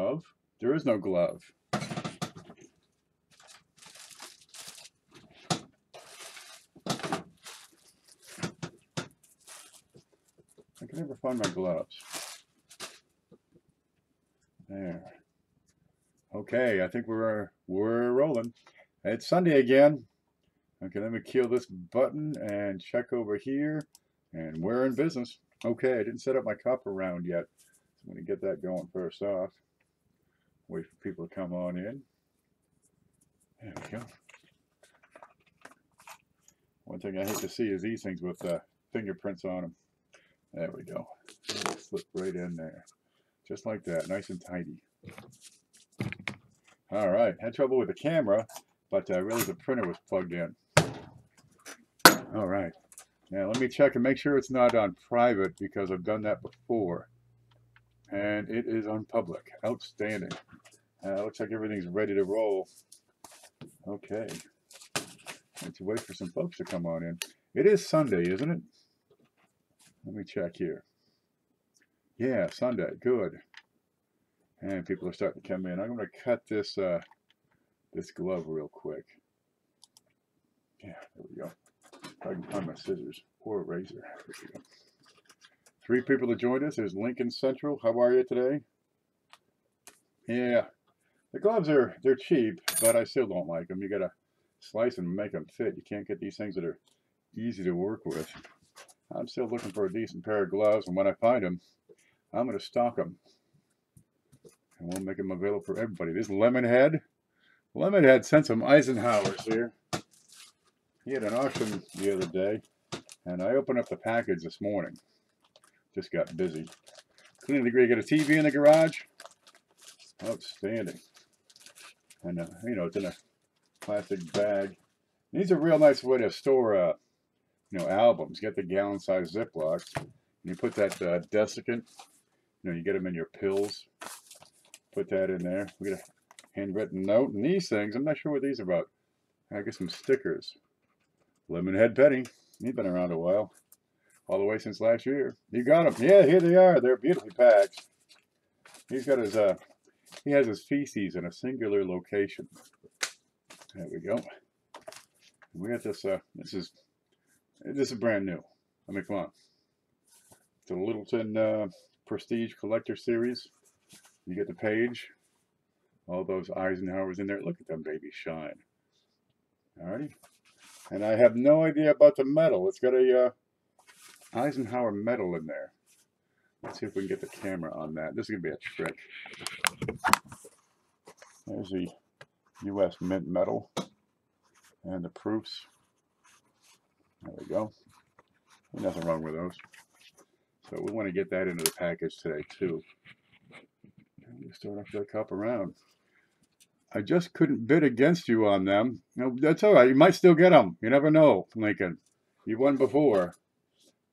glove. There is no glove. I can never find my gloves. There. Okay, I think we're rolling. It's Sunday again. Okay, let me kill this button and check over here, and we're in business. Okay, I didn't set up my copper round yet. So I'm going to get that going first off. Wait for people to come on in. There we go. One thing I hate to see is these things with fingerprints on them. There we go. Slip right in there. Just like that, nice and tidy. All right, had trouble with the camera, but I realized the printer was plugged in. All right, now let me check and make sure it's not on private because I've done that before. And it is on public. Outstanding. Looks like everything's ready to roll. Okay. Let's wait for some folks to come on in. It is Sunday, isn't it? Let me check here. Yeah, Sunday. Good. And people are starting to come in. I'm going to cut this this glove real quick. Yeah, there we go. If I can find my scissors or a razor. There we go. 3 people that joined us. There's Lincoln Central. How are you today? Yeah, the gloves they're cheap, but I still don't like them. You got to slice them and make them fit. You can't get these things that are easy to work with. I'm still looking for a decent pair of gloves, and when I find them, I'm going to stock them. And we'll make them available for everybody. This LemonHead. LemonHead sent some Eisenhowers here. He had an auction the other day, and I opened up the package this morning. Just got busy. Cleaning degree, got a TV in the garage. Outstanding. And, you know, it's in a plastic bag. These are a real nice way to store, you know, albums. Get the gallon-sized Ziplocs. And you put that desiccant, you know, you get them in your pills. Put that in there. We got a handwritten note. And these things, I'm not sure what these are about. I got some stickers. LemonHead Penny. He's been around a while. All the way since last year. You got them. Yeah, here they are. They're beautifully packed. He's got his, he has his feces in a singular location. There we go. We got this, this is brand new. I mean, come on. It's a Littleton Prestige Collector Series. You get the page. All those Eisenhowers in there. Look at them babies shine. Alrighty. And I have no idea about the metal. It's got a Eisenhower metal in there. Let's see if we can get the camera on that. This is going to be a trick. There's the U.S. Mint metal and the proofs. There we go. Nothing wrong with those. So we want to get that into the package today too. We start off the cup around. I just couldn't bid against you on them. No, that's all right. You might still get them. You never know, Lincoln. You won before.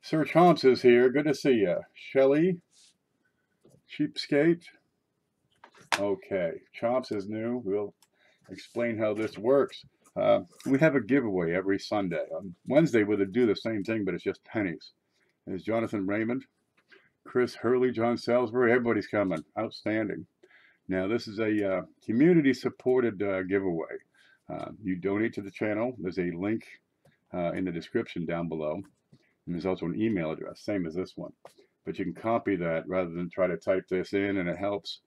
Sir Chomps is here. Good to see you. Shelly. Cheapskate. Okay. Chomps is new. We'll explain how this works. We have a giveaway every Sunday. On Wednesday, we'll do the same thing, but it's just pennies. There's Jonathan Raymond, Chris Hurley, John Salisbury. Everybody's coming. Outstanding. Now, this is a community-supported giveaway. You donate to the channel. There's a link in the description down below. And there's also an email address, same as this one. But you can copy that rather than try to type this in, and it helps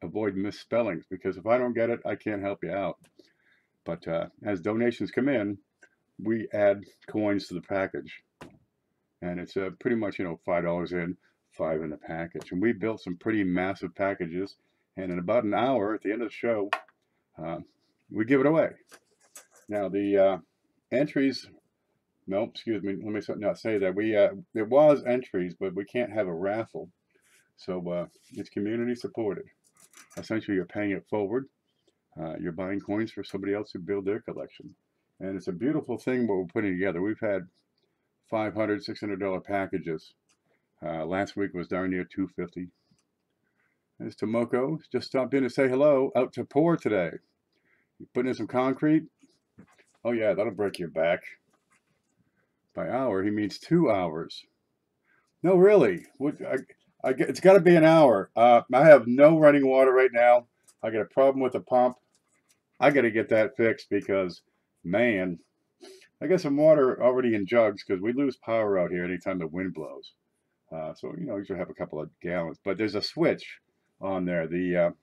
avoid misspellings. Because if I don't get it, I can't help you out. But as donations come in, we add coins to the package. And it's pretty much, you know, $5 in, $5 in the package. And we built some pretty massive packages. And in about an hour, at the end of the show, we give it away. Now, the entries... No, excuse me. Let me not say that. There was entries, but we can't have a raffle. So it's community supported. Essentially, you're paying it forward. You're buying coins for somebody else to build their collection. And it's a beautiful thing what we're putting together. We've had $500, $600 packages. Last week was darn near $250. There's Tomoko. Just stopped in to say hello. Out to pour today. You putting in some concrete? Oh yeah, that'll break your back. By hour, he means 2 hours. No, really. It's got to be an hour. I have no running water right now. I got a problem with the pump. I got to get that fixed because, man, I got some water already in jugs because we lose power out here anytime the wind blows. So, you know, you should have a couple of gallons. But there's a switch on there. The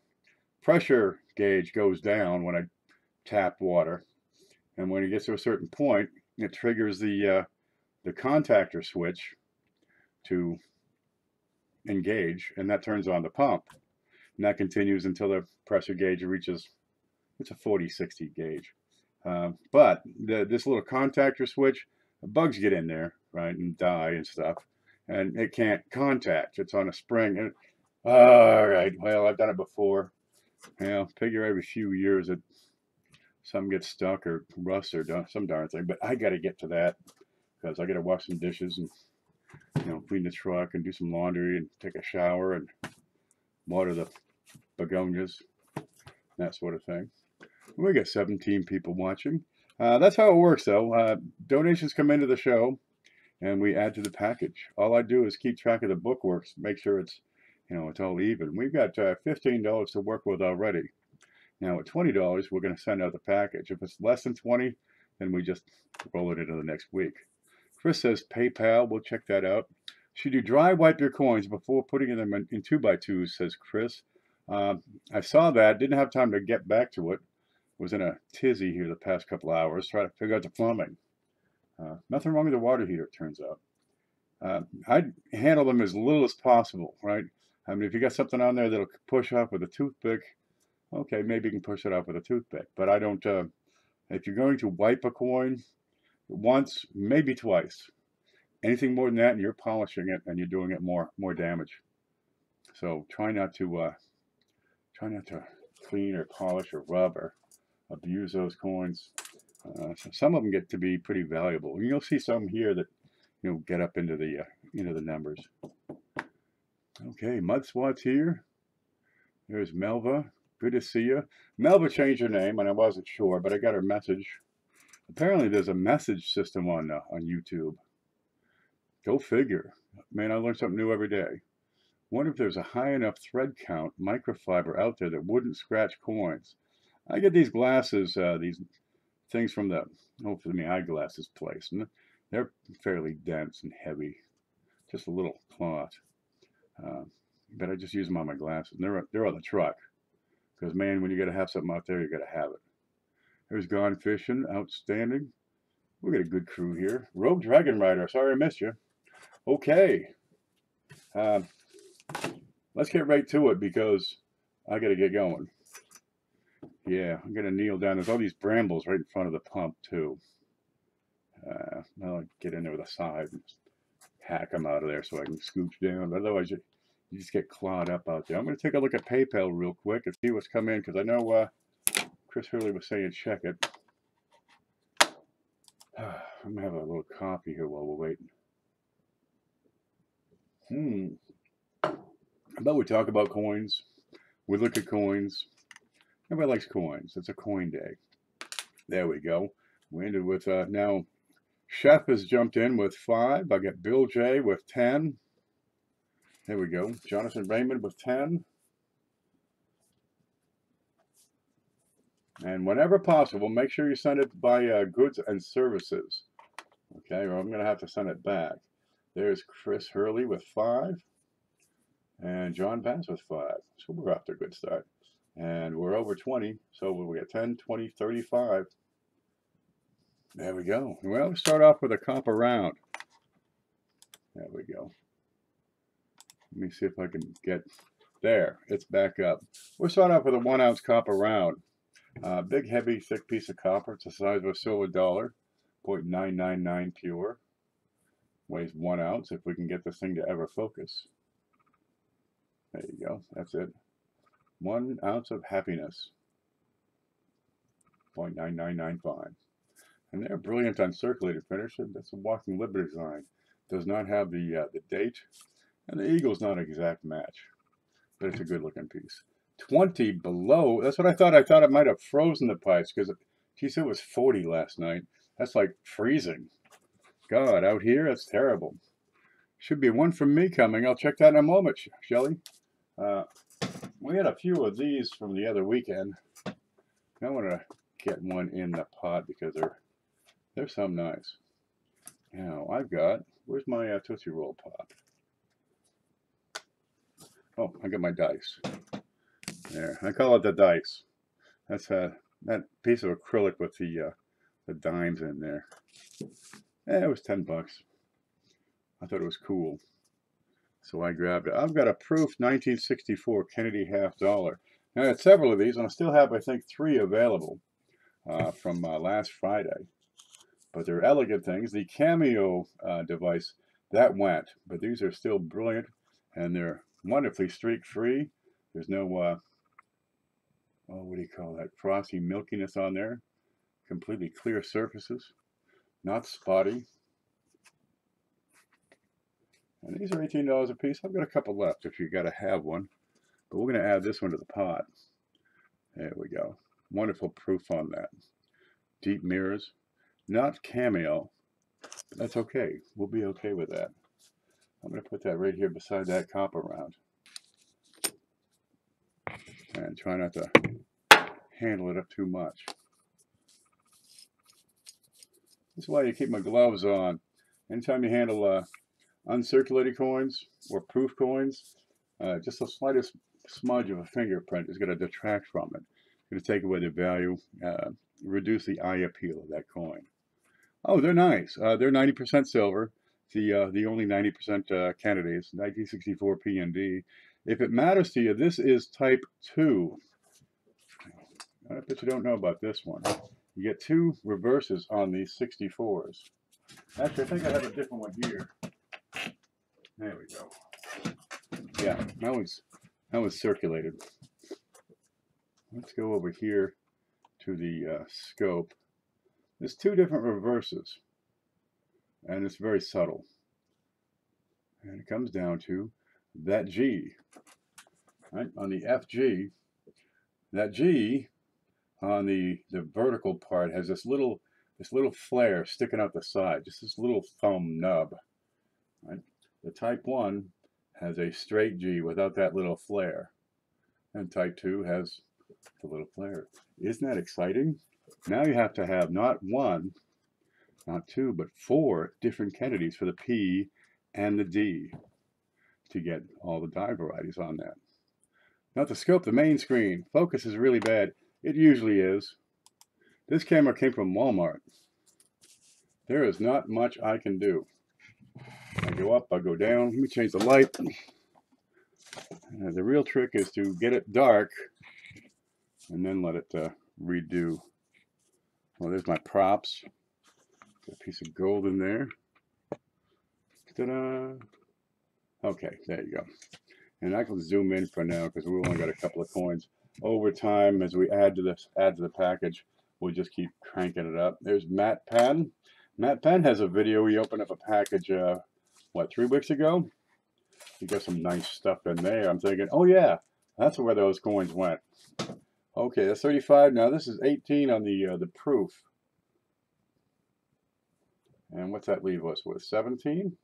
pressure gauge goes down when I tap water. And when it gets to a certain point, it triggers the contactor switch to engage, and that turns on the pump. And that continues until the pressure gauge reaches, it's a 40-60 gauge. But this little contactor switch, bugs get in there, right, and die and stuff. And it can't contact. It's on a spring. And, all right, well, I've done it before. You know, figure every few years that something gets stuck or rusts or some darn thing. But I got to get to that because I got to wash some dishes and, you know, clean the truck and do some laundry and take a shower and water the begonias, that sort of thing. We got 17 people watching. That's how it works, though. Donations come into the show, and we add to the package. All I do is keep track of the bookworks, make sure it's, you know, it's all even. We've got $15 to work with already. Now, at $20, we're going to send out the package. If it's less than 20, then we just roll it into the next week. Chris says PayPal. We'll check that out. Should you dry wipe your coins before putting them in 2x2s, says Chris. I saw that. Didn't have time to get back to it. Was in a tizzy here the past couple of hours trying to figure out the plumbing. Nothing wrong with the water heater, it turns out. I'd handle them as little as possible, right? I mean, if you got something on there that'll push off with a toothpick, okay, maybe you can push it off with a toothpick. But I don't, if you're going to wipe a coin once, maybe twice. Anything more than that, and you're polishing it and you're doing it more damage. So try not to clean or polish or rub or abuse those coins. So some of them get to be pretty valuable. You'll see some here that, you know, get up into the numbers. Okay, Mud Swat's here. There's Melva. Good to see you. Melva changed her name, and I wasn't sure, but I got her message. Apparently, there's a message system on YouTube. Go figure. Man, I learn something new every day. Wonder if there's a high enough thread count microfiber out there that wouldn't scratch coins. I get these glasses, these things from the eyeglasses place, and they're fairly dense and heavy. Just a little cloth. But I just use them on my glasses. And they're on the truck. Because, man, when you got to have something out there, you got to have it. There's Gone Fishing. Outstanding. We got a good crew here. Rogue Dragon Rider. Sorry I missed you. Okay. Let's get right to it because I got to get going. Yeah, I'm going to kneel down. There's all these brambles right in front of the pump, too. I'll get in there with a side and hack them out of there so I can scooch down. But otherwise, you just get clawed up out there. I'm going to take a look at PayPal real quick and see what's come in because I know Chris Hurley was saying check it. I'm going to have a little coffee here while we're waiting. But we talk about coins. We look at coins. Everybody likes coins. It's a coin day. There we go. We ended with, now, Chef has jumped in with 5. I got Bill J with 10. There we go. Jonathan Raymond with 10. And whenever possible, make sure you send it by goods and services. Okay, or I'm going to have to send it back. There's Chris Hurley with 5. And John Bass with 5. So we're off to a good start. And we're over 20. So we got 10, 20, 35. There we go. Well, let's start off with a copper round. There we go. Let me see if I can get there. It's back up. We'll start off with a 1 ounce copper round. Big, heavy, thick piece of copper. It's the size of a silver dollar. 0.999 pure. Weighs 1 ounce if we can get this thing to ever focus. There you go. That's it. 1 ounce of happiness. 0.9995. And they're brilliant on circulated finish. That's a Walking Liberty design. Does not have the date. And the eagle's not an exact match. But it's a good looking piece. 20 below. That's what I thought. I thought it might have frozen the pipes because she said it was 40 last night. That's like freezing. God, out here, that's terrible. Should be one from me coming. I'll check that in a moment, Shelly. We had a few of these from the other weekend. I want to get one in the pot because they're so nice. Now I've got, where's my Tootsie Roll Pop? Oh, I got my dice. There, I call it the dice. That's that piece of acrylic with the dimes in there. It was $10. I thought it was cool, so I grabbed it. I've got a proof 1964 Kennedy half dollar. Now I had several of these, and I still have, I think, 3 available from last Friday. But they're elegant things. The Cameo device, that went, but these are still brilliant, and they're wonderfully streak-free. There's no, oh, what do you call that, frosty milkiness on there. Completely clear surfaces, not spotty. And these are $18 a piece. I've got a couple left if you got to have one. But we're going to add this one to the pot. There we go. Wonderful proof on that. Deep mirrors. Not Cameo. But that's okay. We'll be okay with that. I'm going to put that right here beside that copper round. And try not to handle it up too much. This is why you keep my gloves on. Anytime you handle uncirculated coins or proof coins, just the slightest smudge of a fingerprint is going to detract from it. It's going to take away the value, reduce the eye appeal of that coin. Oh, they're nice. They're 90% silver. The only 90% candidates, 1964 PND. If it matters to you, this is type 2. I bet you don't know about this one. You get 2 reverses on these 64s. Actually, I think I have a different one here. There we go. Yeah, that was circulated. Let's go over here to the scope. There's 2 different reverses, and it's very subtle. And it comes down to that G. Right? On the FG, that G on the vertical part has this little flare sticking out the side, just this little thumb nub. Right? The type 1 has a straight G without that little flare, and type 2 has the little flare. Isn't that exciting? Now you have to have not 1, not 2, but 4 different Kennedys for the P and the D to get all the die varieties on that. Now to scope the main screen, focus is really bad. It usually is. This camera came from Walmart. There is not much I can do. I go up, I go down. Let me change the light. The real trick is to get it dark and then let it redo. Well, there's my props. Got a piece of gold in there. Ta-da! Okay, there you go. And I can zoom in for now because we only got a couple of coins. Over time, as we add to the package, we'll just keep cranking it up. There's Matt Penn. Matt Penn has a video. He opened up a package, what, 3 weeks ago? He got some nice stuff in there. I'm thinking, oh yeah, that's where those coins went. Okay, that's 35. Now this is 18 on the proof. And what's that leave us with? 17?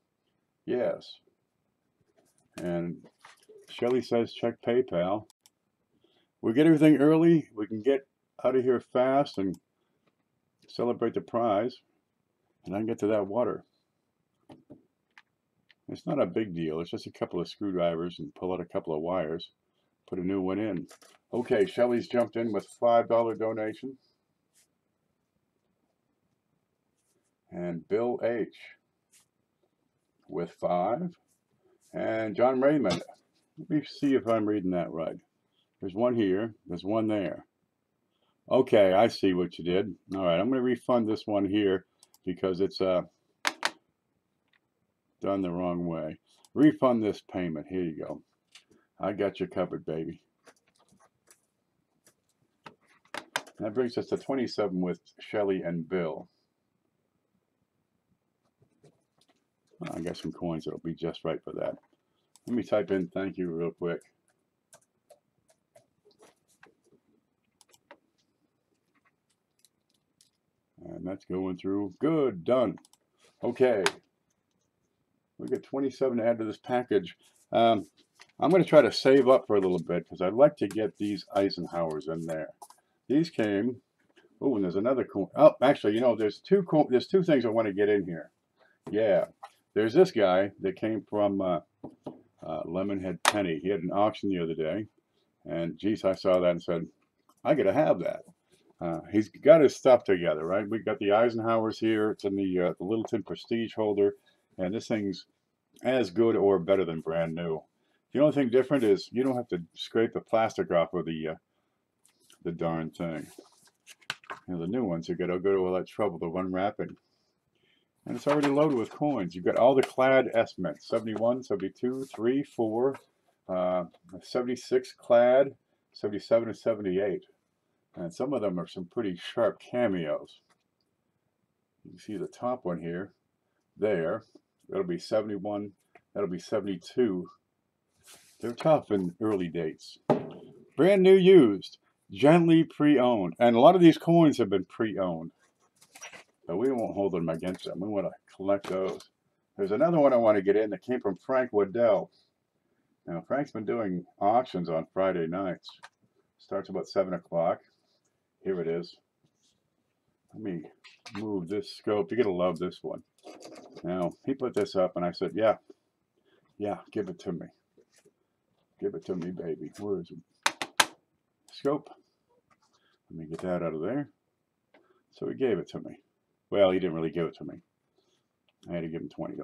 Yes. And Shelly says check PayPal. We get everything early. We can get out of here fast and celebrate the prize. And I can get to that water. It's not a big deal. It's just a couple of screwdrivers and pull out a couple of wires. Put a new one in. Okay, Shelly's jumped in with $5 donation. And Bill H. with 5. And John Raymond. Let me see if I'm reading that right. There's one here. There's one there. Okay, I see what you did. All right, I'm going to refund this one here because it's done the wrong way. Refund this payment. Here you go. I got you covered, baby. That brings us to 27 with Shelly and Bill. I got some coins that'll be just right for that. Let me type in thank you real quick. And that's going through. Good, done. Okay. We got 27 to add to this package. I'm going to try to save up for a little bit because I'd like to get these Eisenhowers in there. These came. Oh, and there's another coin. Oh, actually, you know, there's two things I want to get in here. Yeah, there's this guy that came from LemonHead Penny. He had an auction the other day, and geez, I saw that and said, I got to have that. He's got his stuff together, right? We've got the Eisenhowers here. It's in the Littleton Prestige holder, and this thing's as good or better than brand new. The only thing different is you don't have to scrape the plastic off of the darn thing. You know, the new ones, you got to go to all that trouble to unwrapping. And it's already loaded with coins. You've got all the clad estimates, 71, 72, 3, 4, 76 clad, 77 and 78. And some of them are some pretty sharp cameos. You can see the top one here, there. That'll be 71, that'll be 72. They're tough in early dates. Brand new used, gently pre-owned. And a lot of these coins have been pre-owned. But we won't hold them against them. We want to collect those. There's another one I want to get in that came from Frank Waddell. Now, Frank's been doing auctions on Friday nights. Starts about 7 o'clock. Here it is. Let me move this scope. You're going to love this one. Now, he put this up, and I said, yeah, give it to me. Give it to me, baby. Where is it? Scope. Let me get that out of there. So he gave it to me. Well, he didn't really give it to me. I had to give him $20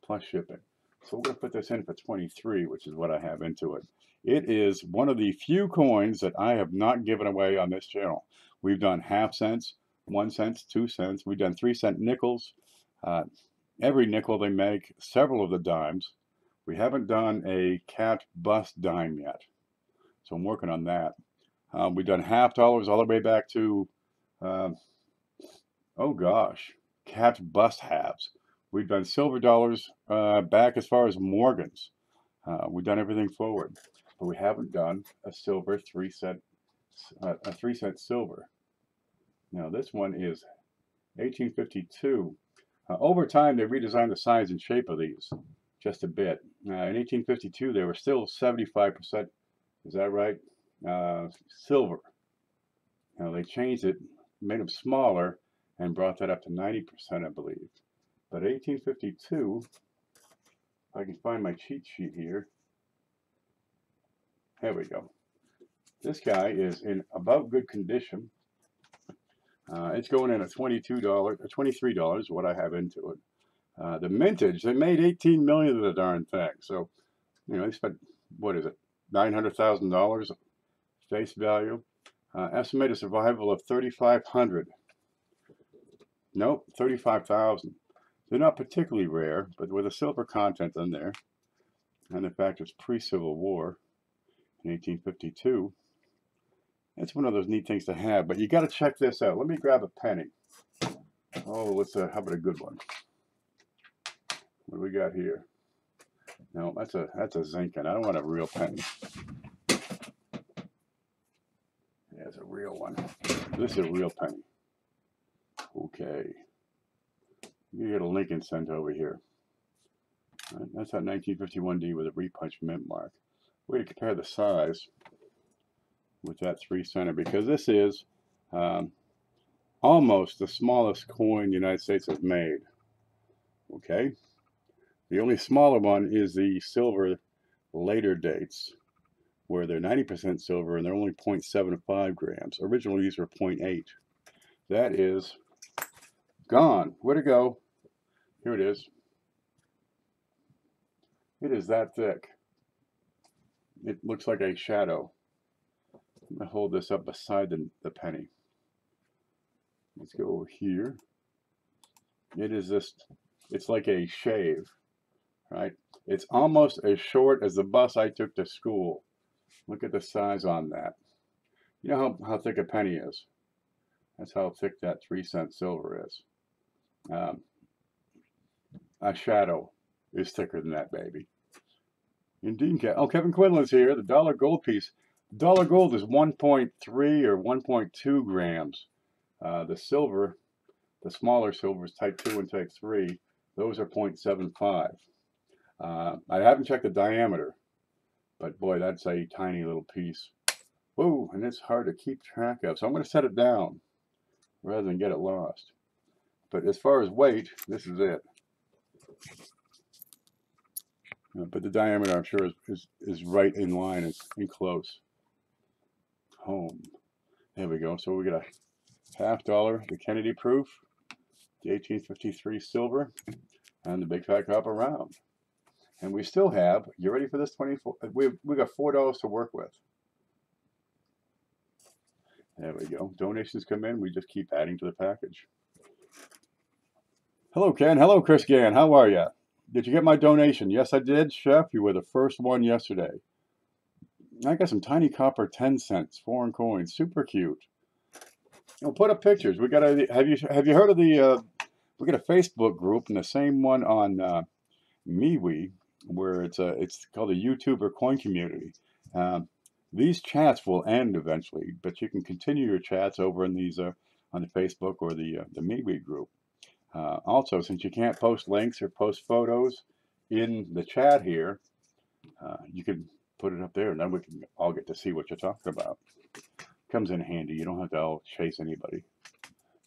plus shipping. So we're going to put this in for 23, which is what I have into it. It is one of the few coins that I have not given away on this channel. We've done half cents, 1 cent, 2 cents. We've done 3-cent nickels. Every nickel they make, several of the dimes. We haven't done a cat bust dime yet. So I'm working on that. We've done half dollars all the way back to, oh gosh, cat bust halves. We've done silver dollars back as far as Morgan's. We've done everything forward, but we haven't done a silver 3-cent, a 3-cent silver. Now this one is 1852. Over time, they redesigned the size and shape of these just a bit. In 1852, they were still 75%. Is that right? Silver. Now they changed it, made them smaller, and brought that up to 90%, I believe. But 1852, if I can find my cheat sheet here. There we go. This guy is in above good condition. It's going in at $22 or $23, what I have into it. The mintage, they made $18 million of the darn thing. So, you know, they spent, what is it, $900,000 face value. Estimated survival of 3,500. Nope, 35,000. They're not particularly rare, but with a silver content in there, and the fact it's pre-Civil War in 1852, it's one of those neat things to have. But you got to check this out. Let me grab a penny. Oh, let's how about a good one? What do we got here? No, that's a Zinkin. I don't want a real penny. Yeah, it's a real one. This is a real penny. Okay. You get a Lincoln cent over here. Right, that's that 1951D with a repunch mint mark. Way to compare the size with that 3-center, because this is almost the smallest coin the United States has made. Okay. The only smaller one is the silver later dates, where they're 90% silver and they're only 0.75 grams. Originally, these were 0.8. That is gone. Where'd it go? Here it is. It is that thick. It looks like a shadow. I'm going to hold this up beside the penny. Let's go over here. It is this, it's like a shave, right? It's almost as short as the bus I took to school. Look at the size on that. You know how thick a penny is? That's how thick that 3-cent silver is. A shadow is thicker than that, baby. Indeed. Oh, Kevin Quinlan's here. The dollar gold piece. Dollar gold is 1.3 or 1.2 grams. The silver, the smaller silver is type 2 and type 3, Those are 0.75. I haven't checked the diameter, but boy, that's a tiny little piece. Whoa, and it's hard to keep track of. So I'm going to set it down rather than get it lost. But as far as weight, this is it. But the diameter, I'm sure, is right in line. It's in close. Home. There we go. So we got a $50, the Kennedy proof, the 1853 silver, and the big fat copper round. And we still have, you ready for this? 24. We got $4 to work with. There we go. Donations come in. We just keep adding to the package. Hello, Ken. Hello, Chris Gann. How are you? Did you get my donation? Yes, I did, Chef. You were the first one yesterday. I got some tiny copper 10 cents, foreign coins. Super cute. We'll put up pictures. We got a. Have you heard of the? We got a Facebook group and the same one on MeWe, where it's called a YouTuber coin community. These chats will end eventually, but you can continue your chats over in these on the Facebook or the MeWe group. Also, since you can't post links or post photos in the chat here, you can put it up there, and then we can all get to see what you're talking about. Comes in handy. You don't have to all chase anybody.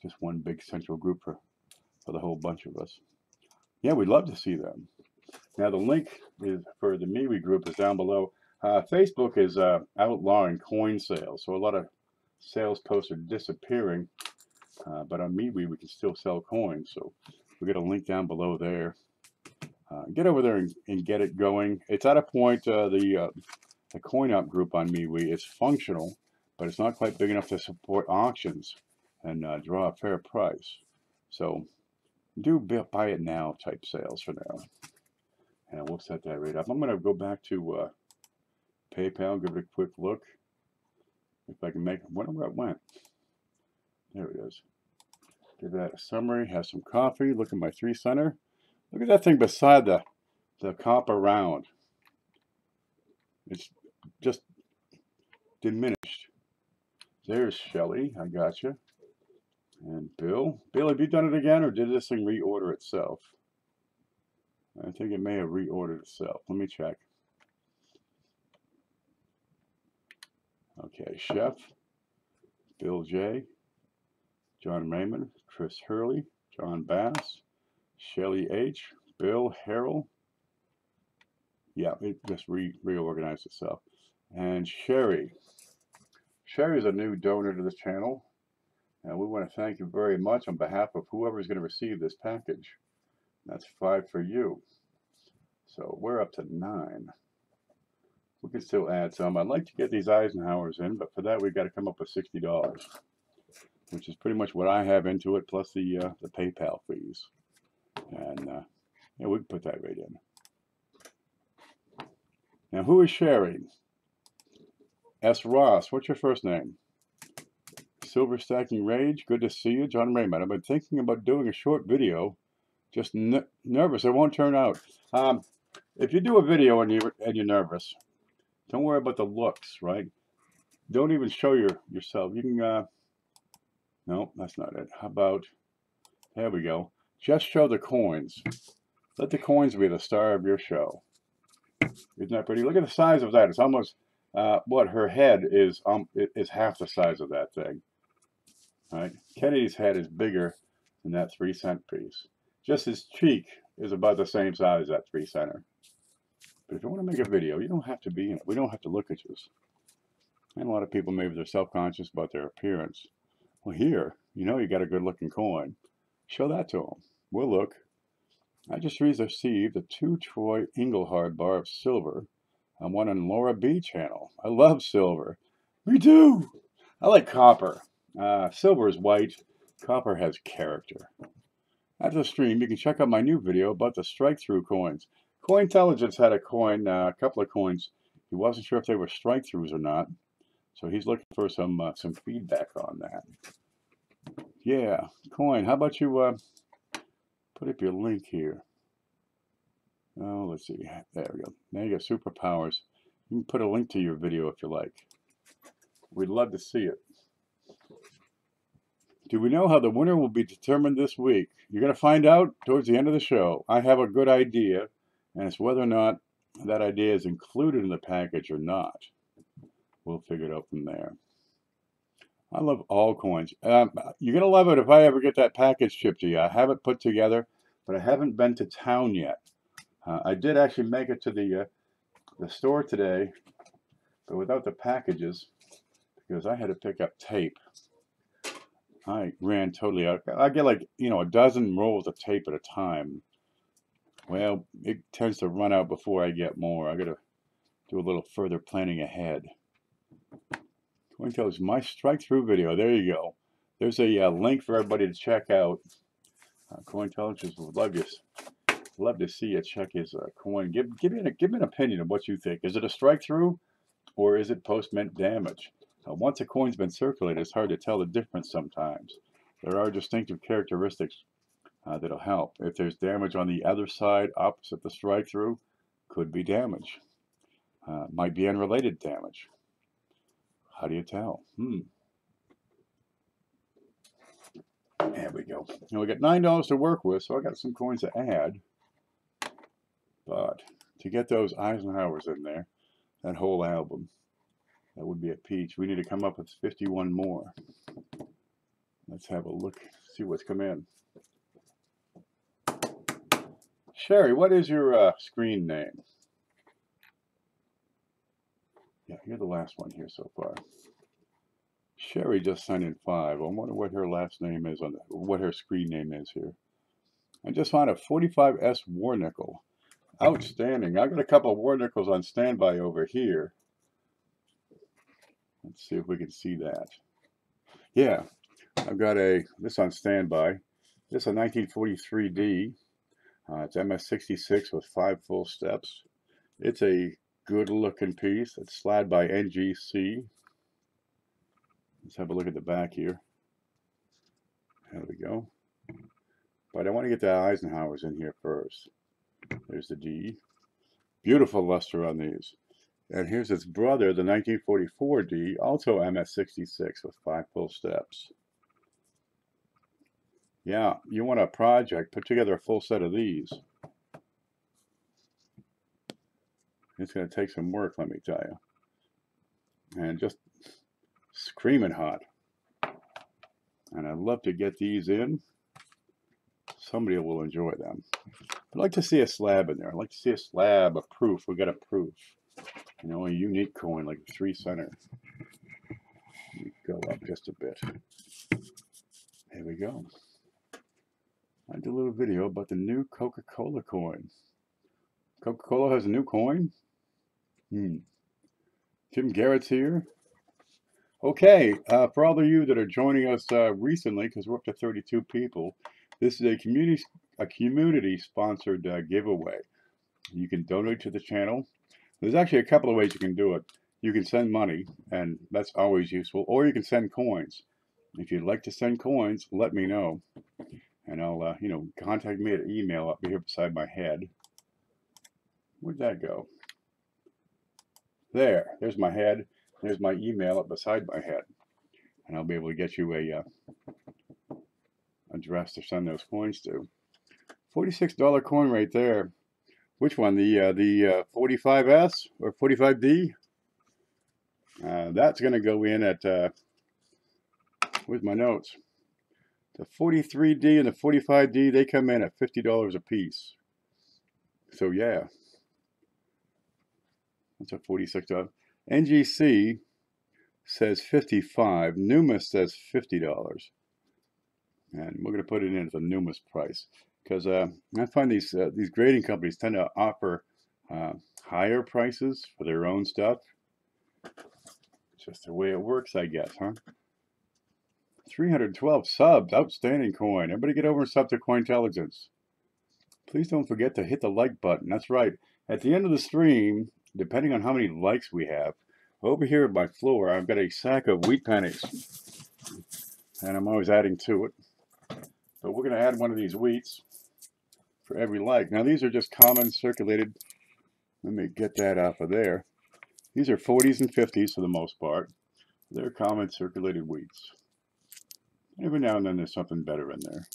Just one big central group for the whole bunch of us. Yeah, we'd love to see them. Now, the link for the MeWe group is down below. Facebook is outlawing coin sales, so a lot of sales posts are disappearing. But on MeWe, we can still sell coins, so we got a link down below there. Get over there and get it going. It's at a point, the coin up group on MeWe is functional, but it's not quite big enough to support auctions and draw a fair price. So do buy it now type sales for now. And we'll set that right up. I'm going to go back to PayPal, give it a quick look. If I can make it, wonder where it went. There it is. Give that a summary, have some coffee, look at my 3 center. Look at that thing beside the copper round. It's just diminished. There's Shelly, I got you. And Bill. Bill, have you done it again, or did this thing reorder itself? I think it may have reordered itself. Let me check. Okay, Chef, Bill J, John Raymond, Chris Hurley, John Bass, Shelly H, Bill Harrell. Yeah, it just reorganized itself. And Sherry. Sherry's a new donor to this channel, and we want to thank you very much on behalf of whoever is going to receive this package. That's 5 for you. So we're up to 9. We can still add some. I'd like to get these Eisenhowers in, but for that we've got to come up with $60, which is pretty much what I have into it, plus the PayPal fees. And yeah, we can put that right in. Now, who is Sherry? S. Ross, what's your first name? Silver Stacking Rage, good to see you. John Raymond, I've been thinking about doing a short video. Just nervous, it won't turn out. If you do a video and you're nervous, don't worry about the looks, right? Don't even show yourself. You can, no, that's not it. How about, there we go. Just show the coins. Let the coins be the star of your show. Isn't that pretty? Look at the size of that. It's almost, what, her head is half the size of that thing. All right? Kennedy's head is bigger than that 3 cent piece. Just his cheek is about the same size as that 3 center. But if you want to make a video, you don't have to be in it. We don't have to look at you. And a lot of people, maybe they're self-conscious about their appearance. Well, here, you know you got a good-looking coin. Show that to them. We'll look. I just received a 2 Troy Engelhard bar of silver on one on Laura B channel. I love silver. Me too. I like copper. Silver is white. Copper has character. After the stream, you can check out my new video about the strike-through coins. Cointelligence had a coin, a couple of coins. He wasn't sure if they were strike-throughs or not, so he's looking for some feedback on that. Yeah, coin. How about you put up your link here? Oh, let's see. There we go. Now you got superpowers. You can put a link to your video if you like. We'd love to see it. Do we know how the winner will be determined this week? You're going to find out towards the end of the show. I have a good idea, and it's whether or not that idea is included in the package or not. We'll figure it out from there. I love all coins. You're going to love it if I ever get that package shipped to you. I have it put together, but I haven't been to town yet. I did actually make it to the store today, but without the packages, because I had to pick up tape. I ran totally out. I get like, a dozen rolls of tape at a time. Well, it tends to run out before I get more. I got to do a little further planning ahead. CoinTells, my strike through video. There you go. There's a link for everybody to check out. CoinTells would love to see you check his coin. Give me an opinion of what you think. Is it a strike through, or is it post mint damage? Once a coin's been circulated, it's hard to tell the difference sometimes. There are distinctive characteristics that'll help. If there's damage on the other side, opposite the strike through, could be damage. Might be unrelated damage. How do you tell? There we go. Now we got $9 to work with, so I got some coins to add. But to get those Eisenhowers in there, that whole album, that would be a peach. We need to come up with 51 more. Let's have a look, see what's come in. Sherry, what is your screen name? Yeah, you're the last one here so far. Sherry just sent in 5. I wonder what her last name is what her screen name is here. I just found a 45S war nickel. Outstanding. I've got a couple of war nickels on standby over here. Let's see if we can see that. Yeah, I've got this on standby. This is a 1943D. It's MS66 with 5 full steps. It's a good looking piece. It's slid by NGC. Let's have a look at the back here. There we go. But I want to get the Eisenhowers in here first. There's the D. Beautiful luster on these. And here's its brother, the 1944D, also MS66 with 5 full steps. Yeah, you want a project, put together a full set of these. It's going to take some work, let me tell you. And just screaming hot. And I'd love to get these in. Somebody will enjoy them. I'd like to see a slab in there. I'd like to see a slab, a proof. We got a proof. A unique coin like 3 center. Go up just a bit. There we go. I did a little video about the new Coca-Cola coin. Coca-Cola has a new coin? Tim Garrett's here. Okay, for all of you that are joining us recently, because we're up to 32 people, this is a community-sponsored giveaway. You can donate to the channel. There's actually a couple of ways you can do it. You can send money, and that's always useful, or you can send coins. If you'd like to send coins, let me know, and I'll, contact me at email up here beside my head. Where'd that go? There's my head. There's my email up beside my head, and I'll be able to get you a address to send those coins to. $46 coin right there. Which one? The 45S or 45D? That's going to go in at, where's my notes? The 43D and the 45D, they come in at $50 a piece. So yeah, that's a $46. NGC says $55. Numis says $50. And we're going to put it in at the Numis price. Because I find these grading companies tend to offer higher prices for their own stuff. It's just the way it works, I guess, huh? 312 subs, outstanding coin. Everybody get over and sub to Cointelligence. Please don't forget to hit the like button. That's right. At the end of the stream, depending on how many likes we have, over here at my floor, I've got a sack of wheat pennies. And I'm always adding to it. But we're going to add one of these wheats for every like. Now these are just common circulated. Let me get that off of there. These are 40s and 50s for the most part. They're common circulated wheats. Every now and then there's something better in there.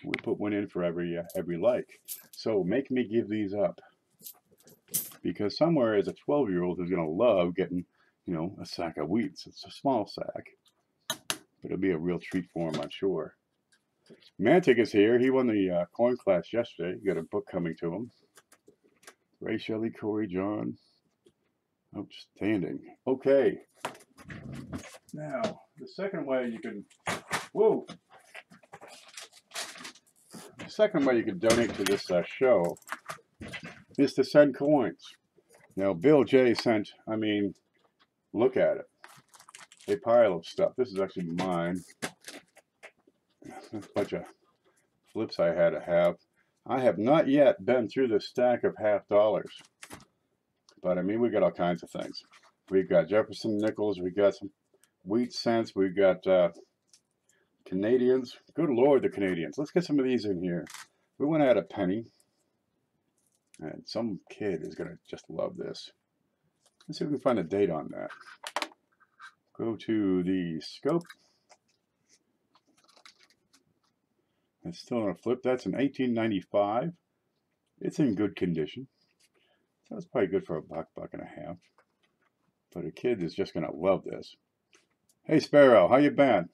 We put one in for every like. So make me give these up. Because somewhere is a 12-year-old who's going to love getting, you know, a sack of wheats. It's a small sack, but it'll be a real treat for him, I'm sure. Mantic is here. He won the coin class yesterday. He got a book coming to him. Ray, Shelley, Corey, John. Outstanding. Okay. Now, the second way you can, whoa. The second way you can donate to this show is to send coins. Now, Bill J sent, I mean, look at it. A pile of stuff. This is actually mine. A bunch of flips I had to have. I have not yet been through the stack of $50. But I mean, we got all kinds of things. We've got Jefferson nickels. We got some wheat cents. We got Canadians. Good Lord, the Canadians. Let's get some of these in here. We went out a penny. And some kid is going to just love this. Let's see if we can find a date on that. Go to the scope. It's still on a flip. That's an 1895. It's in good condition. So it's probably good for a buck, buck and a half. But a kid is just going to love this. Hey, Sparrow, how you been?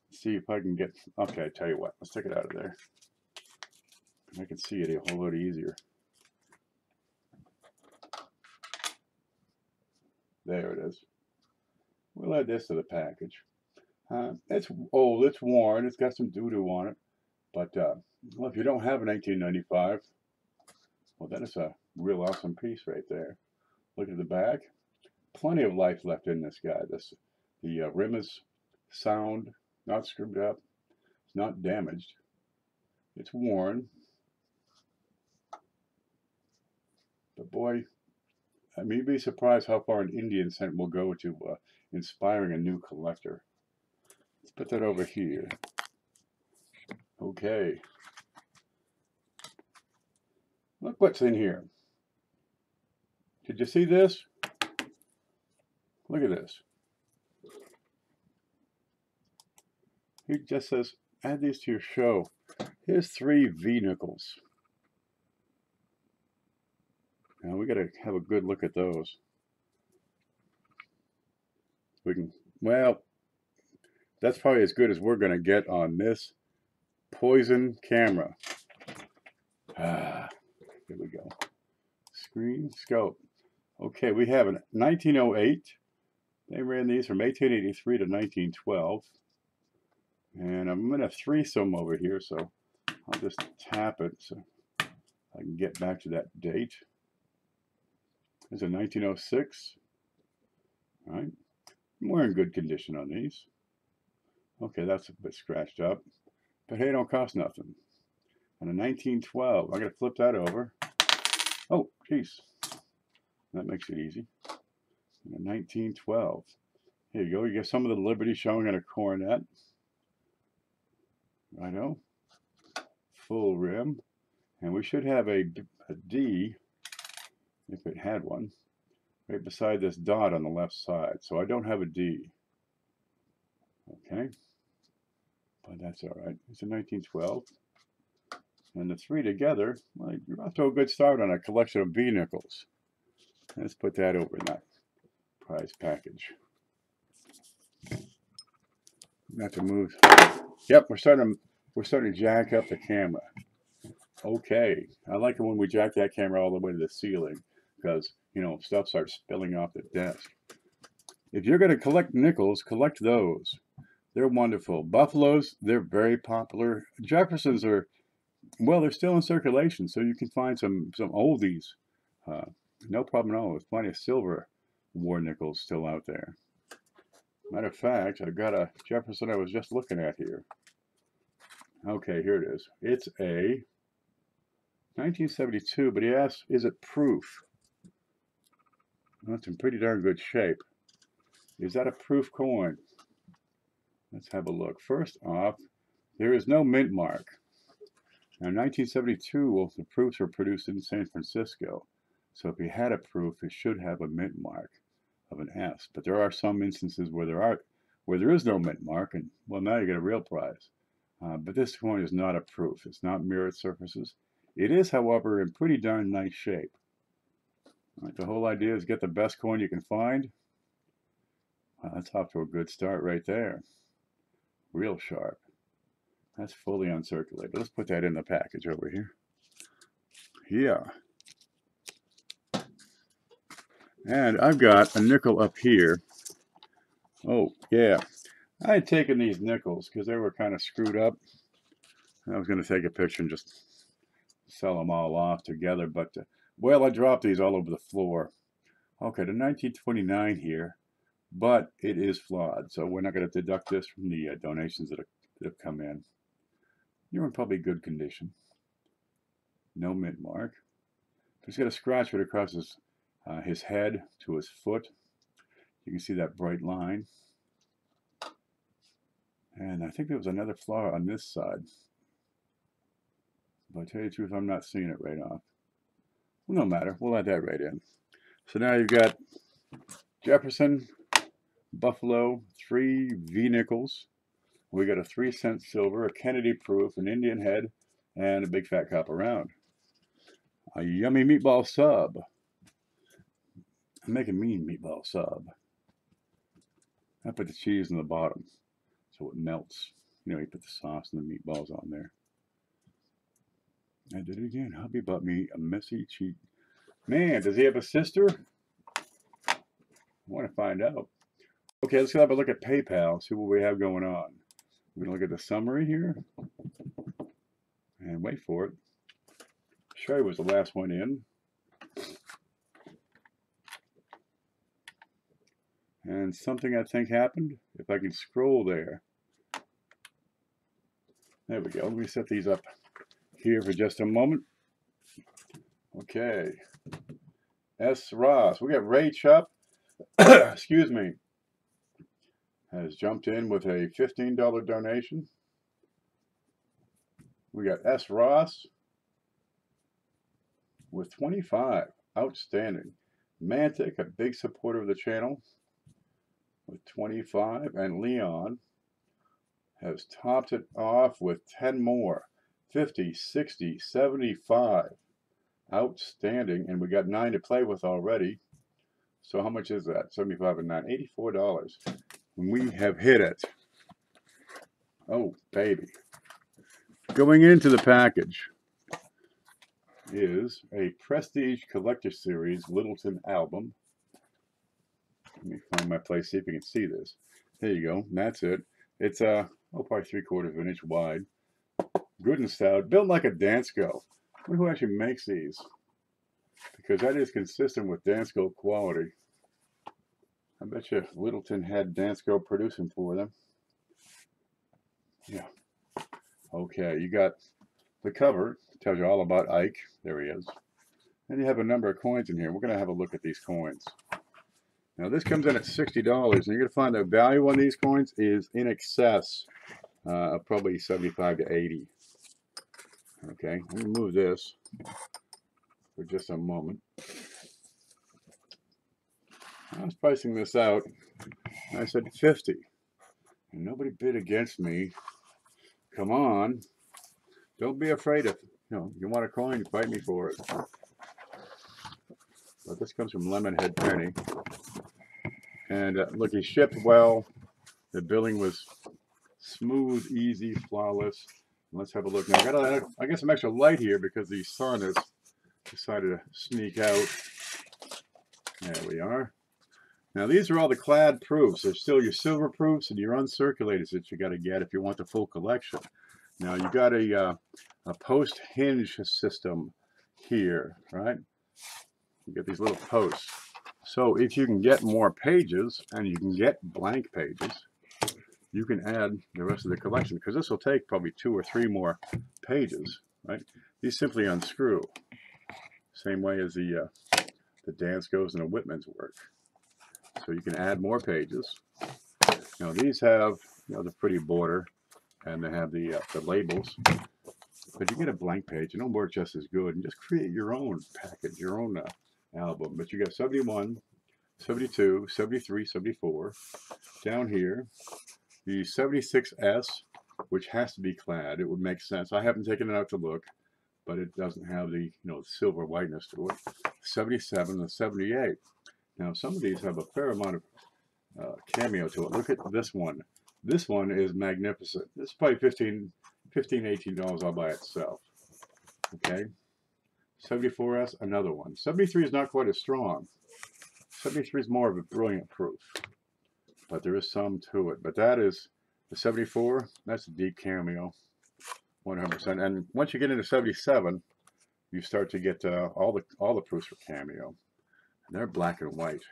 Let's see if I can get... Okay, I tell you what. Let's take it out of there. I can see it a whole lot easier. There it is. We'll add this to the package. It's old, it's worn, it's got some doo-doo on it. But, well, if you don't have an 1895, well, that is a real awesome piece right there. Look at the back. Plenty of life left in this guy. The rim is sound, not screwed up, it's not damaged. It's worn. But boy, I may be surprised how far an Indian cent will go to inspiring a new collector. Let's put that over here. Okay. Look what's in here. Did you see this? Look at this. He just says, add these to your show. Here's 3 V nickels. Now we got to have a good look at those. We can, well, that's probably as good as we're going to get on this poison camera. Here we go. Screen scope. Okay, we have a 1908. They ran these from 1883 to 1912. And I'm going to threesome over here, so I'll just tap it so I can get back to that date. There's a 1906. All right. We're in good condition on these. Okay, that's a bit scratched up. But hey, it don't cost nothing. And a 1912. I'm going to flip that over. Oh, geez. That makes it easy. And a 1912. Here you go. You get some of the Liberty showing in a coronet. Righto. Full rim. And we should have a D, if it had one, right beside this dot on the left side. So I don't have a D. Okay. But that's all right. It's a 1912. And the 3 together, well, you're off to a good start on a collection of V nickels. Let's put that over in that prize package. Not to move. Yep, we're starting to jack up the camera. Okay, I like it when we jack that camera all the way to the ceiling because, you know, stuff starts spilling off the desk. If you're going to collect nickels, collect those. They're wonderful. Buffaloes, they're very popular. Jeffersons are, well, they're still in circulation, so you can find some oldies. No problem at all. There's plenty of silver war nickels still out there. Matter of fact, I've got a Jefferson I was just looking at here. Okay, here it is. It's a 1972, but he asks, is it proof? Well, it's in pretty darn good shape. Is that a proof coin? Let's have a look. First off, there is no mint mark. Now, in 1972, well, the proofs were produced in San Francisco. So if he had a proof, it should have a mint mark of an S. But there are some instances where where there is no mint mark, and well, now you get a real prize. But this coin is not a proof. It's not mirrored surfaces. It is, however, in pretty darn nice shape. Right, the whole idea is get the best coin you can find. That's off to a good start right there. Real sharp. That's fully uncirculated. Let's put that in the package over here. Yeah. And I've got a nickel up here. Oh, yeah. I had taken these nickels because they were kind of screwed up. I was going to take a picture and just sell them all off together. But, well, I dropped these all over the floor. Okay, the 1929 here. But it is flawed. So we're not going to deduct this from the donations that have come in. You're in probably good condition. No mint mark. He's got a scratch right across his head to his foot. You can see that bright line. And I think there was another flaw on this side. But to tell you the truth, I'm not seeing it right off. Well, no matter. We'll add that right in. So now you've got Jefferson, Buffalo, 3 V nickels. We got a 3-cent silver, a Kennedy proof, an Indian head, and a big fat copper round. A yummy meatball sub. I'm making mean meatball sub. I put the cheese in the bottom so it melts. You know, you put the sauce and the meatballs on there. I did it again. Hubby bought me a messy cheat. Man, does he have a sister? I want to find out. Okay, let's have a look at PayPal, see what we have going on. We're going to look at the summary here. And wait for it. Sherry was the last one in. And something I think happened. If I can scroll there. There we go. Let me set these up here for just a moment. Okay. S. Ross. We got Ray Chup. Excuse me. Has jumped in with a $15 donation. We got S. Ross with 25. Outstanding. Mantic, a big supporter of the channel, with 25. And Leon has topped it off with 10 more. 50, 60, 75. Outstanding. And we got 9 to play with already. So how much is that? 75 and 9. $84. We have hit it. Oh, baby. Going into the package is a Prestige Collector Series Littleton album. Let me find my place, see if you can see this. There you go. That's it. It's probably 3/4 of an inch wide. Good and stout. Built like a Dansko. I wonder who actually makes these. Because that is consistent with Dansko quality. I bet you Littleton had Dansko producing for them. Yeah. Okay, you got the cover. Tells you all about Ike. There he is. And you have a number of coins in here. We're going to have a look at these coins. Now this comes in at $60, and you're going to find the value on these coins is in excess of probably 75 to 80. Okay, let me move this for just a moment. I was pricing this out, and I said 50. And nobody bid against me. Come on. Don't be afraid of, you want a coin, fight me for it. But this comes from LemonHead Penny. And look, he shipped well. The billing was smooth, easy, flawless. Let's have a look. Now, I got some extra light here because the sun has decided to sneak out. There we are. Now, these are all the clad proofs. There's still your silver proofs and your uncirculated that you got to get if you want the full collection. Now, you got a post hinge system here, right? You get these little posts. So if you can get more pages and you can get blank pages, you can add the rest of the collection because this will take probably 2 or 3 more pages, right? These simply unscrew. Same way as the Danskos and the Whitmans work. So you can add more pages. Now these have the pretty border and they have the labels. But you get a blank page, and it'll work just as good. And just create your own package, your own album. But you got 71, 72, 73, 74. Down here, the 76S, which has to be clad. It would make sense. I haven't taken it out to look, but it doesn't have the silver whiteness to it. 77 and 78. Now some of these have a fair amount of cameo to it. Look at this one. This one is magnificent. This is probably $15, $18 all by itself. Okay. 74S, another one. 73 is not quite as strong. 73 is more of a brilliant proof, but there is some to it. But that is the 74. That's a deep cameo, 100%. And once you get into 77, you start to get all the proofs for cameo. And they're black and white.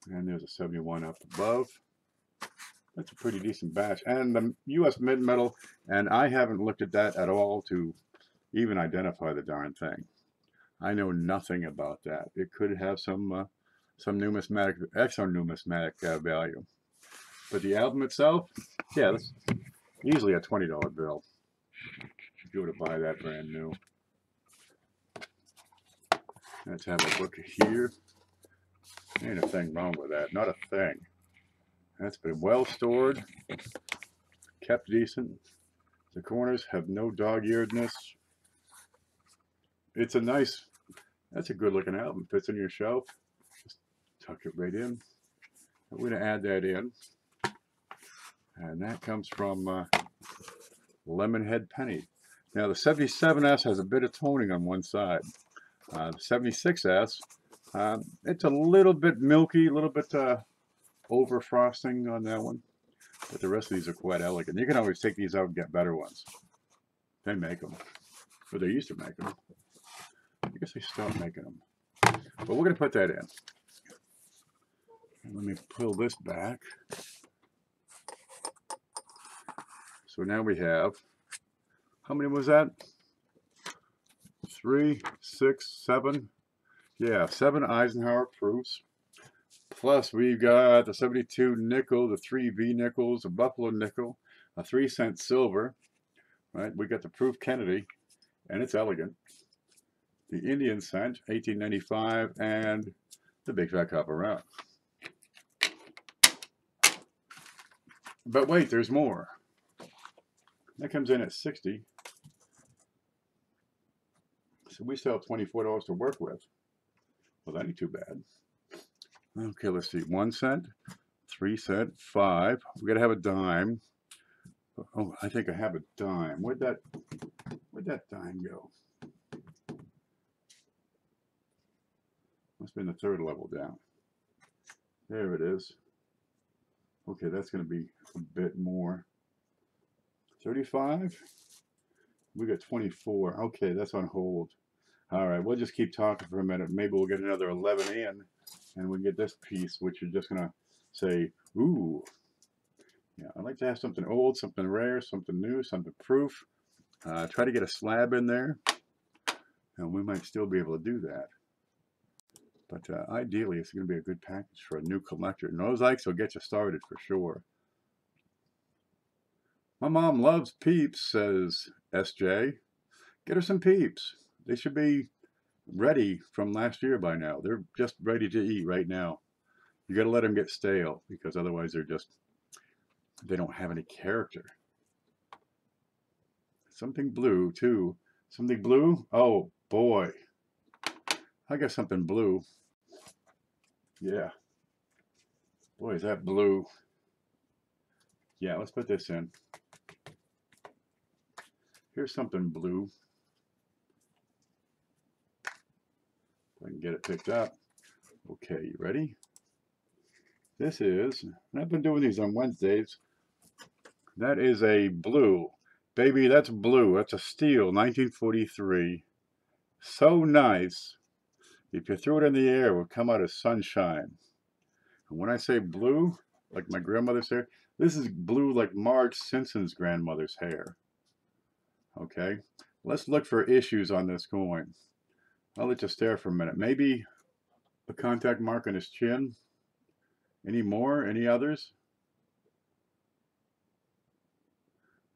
And there's a 71 up above. That's a pretty decent batch. And the U.S. Mint metal, and I haven't looked at that at all to even identify the darn thing. I know nothing about that. It could have some numismatic, exonumismatic value. But the album itself, yeah, that's easily a $20 bill if you were to buy that brand new. Let's have a look here. Ain't a thing wrong with that. Not a thing. That's been well stored, kept decent. The corners have no dog-earedness. It's a nice, that's a good looking album. Fits in your shelf. Just tuck it right in. I'm going to add that in. And that comes from LemonHead Penny. Now the 77S has a bit of toning on one side. The 76S, it's a little bit milky, a little bit over frosting on that one. But the rest of these are quite elegant. You can always take these out and get better ones. They make them. Or they used to make them. I guess they stopped making them. But we're going to put that in. Let me pull this back. So now we have, how many was that? 3, 6, 7. Yeah, 7 Eisenhower proofs. Plus we've got the 72 nickel, the 3 V nickels, a buffalo nickel, a 3-cent silver. Right? We got the proof Kennedy, and it's elegant. The Indian cent, 1895, and the big fat copper round. But wait, there's more. That comes in at 60. So we still have $24 to work with. Well, that ain't too bad. Okay, let's see. 1 cent, 3 cent, 5. We gotta have a dime. Oh, I think I have a dime. Where'd that dime go? Must be in the 3rd level down. There it is. Okay, that's going to be a bit more. 35. We got 24. Okay, that's on hold. All right, we'll just keep talking for a minute. Maybe we'll get another 11 in, and we'll get this piece, which you're just going to say, ooh. Yeah, I like to have something old, something rare, something new, something proof. Try to get a slab in there, and we might still be able to do that. But ideally, it's going to be a good package for a new collector. Mosaics will get you started for sure. My mom loves Peeps, says SJ. Get her some Peeps. They should be ready from last year by now. They're just ready to eat right now. You got to let them get stale, because otherwise they don't have any character. Something blue too. Something blue? Oh boy. I got something blue. Yeah. Boy, is that blue. Yeah, let's put this in. Here's something blue. If I can get it picked up. Okay, you ready? This is, and I've been doing these on Wednesdays. That is a blue. Baby, that's blue. That's a steel, 1943. So nice. If you threw it in the air, it would come out as sunshine. And when I say blue, like my grandmother's hair, this is blue like Marge Simpson's grandmother's hair. Okay, let's look for issues on this coin. I'll let you stare for a minute. Maybe a contact mark on his chin. Any more? Any others?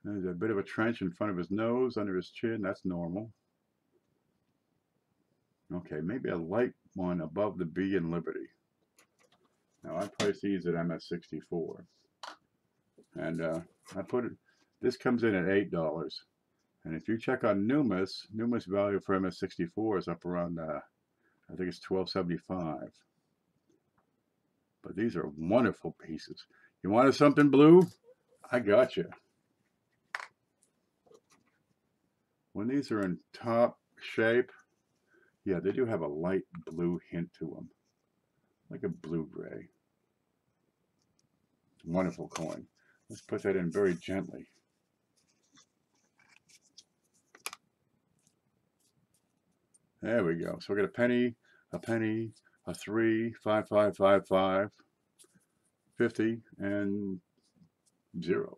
There's a bit of a trench in front of his nose, under his chin. That's normal. Okay, maybe a light one above the B in Liberty. Now I priced these at MS64, and I put it. This comes in at $8, and if you check on Numis value for MS64 is up around I think it's $12.75. But these are wonderful pieces. You wanted something blue? I got you. When these are in top shape, yeah, they do have a light blue hint to them, like a blue-gray. Wonderful coin. Let's put that in very gently. There we go. So we got a penny, a 3, 5, 5, 5, 5, 50, and 0,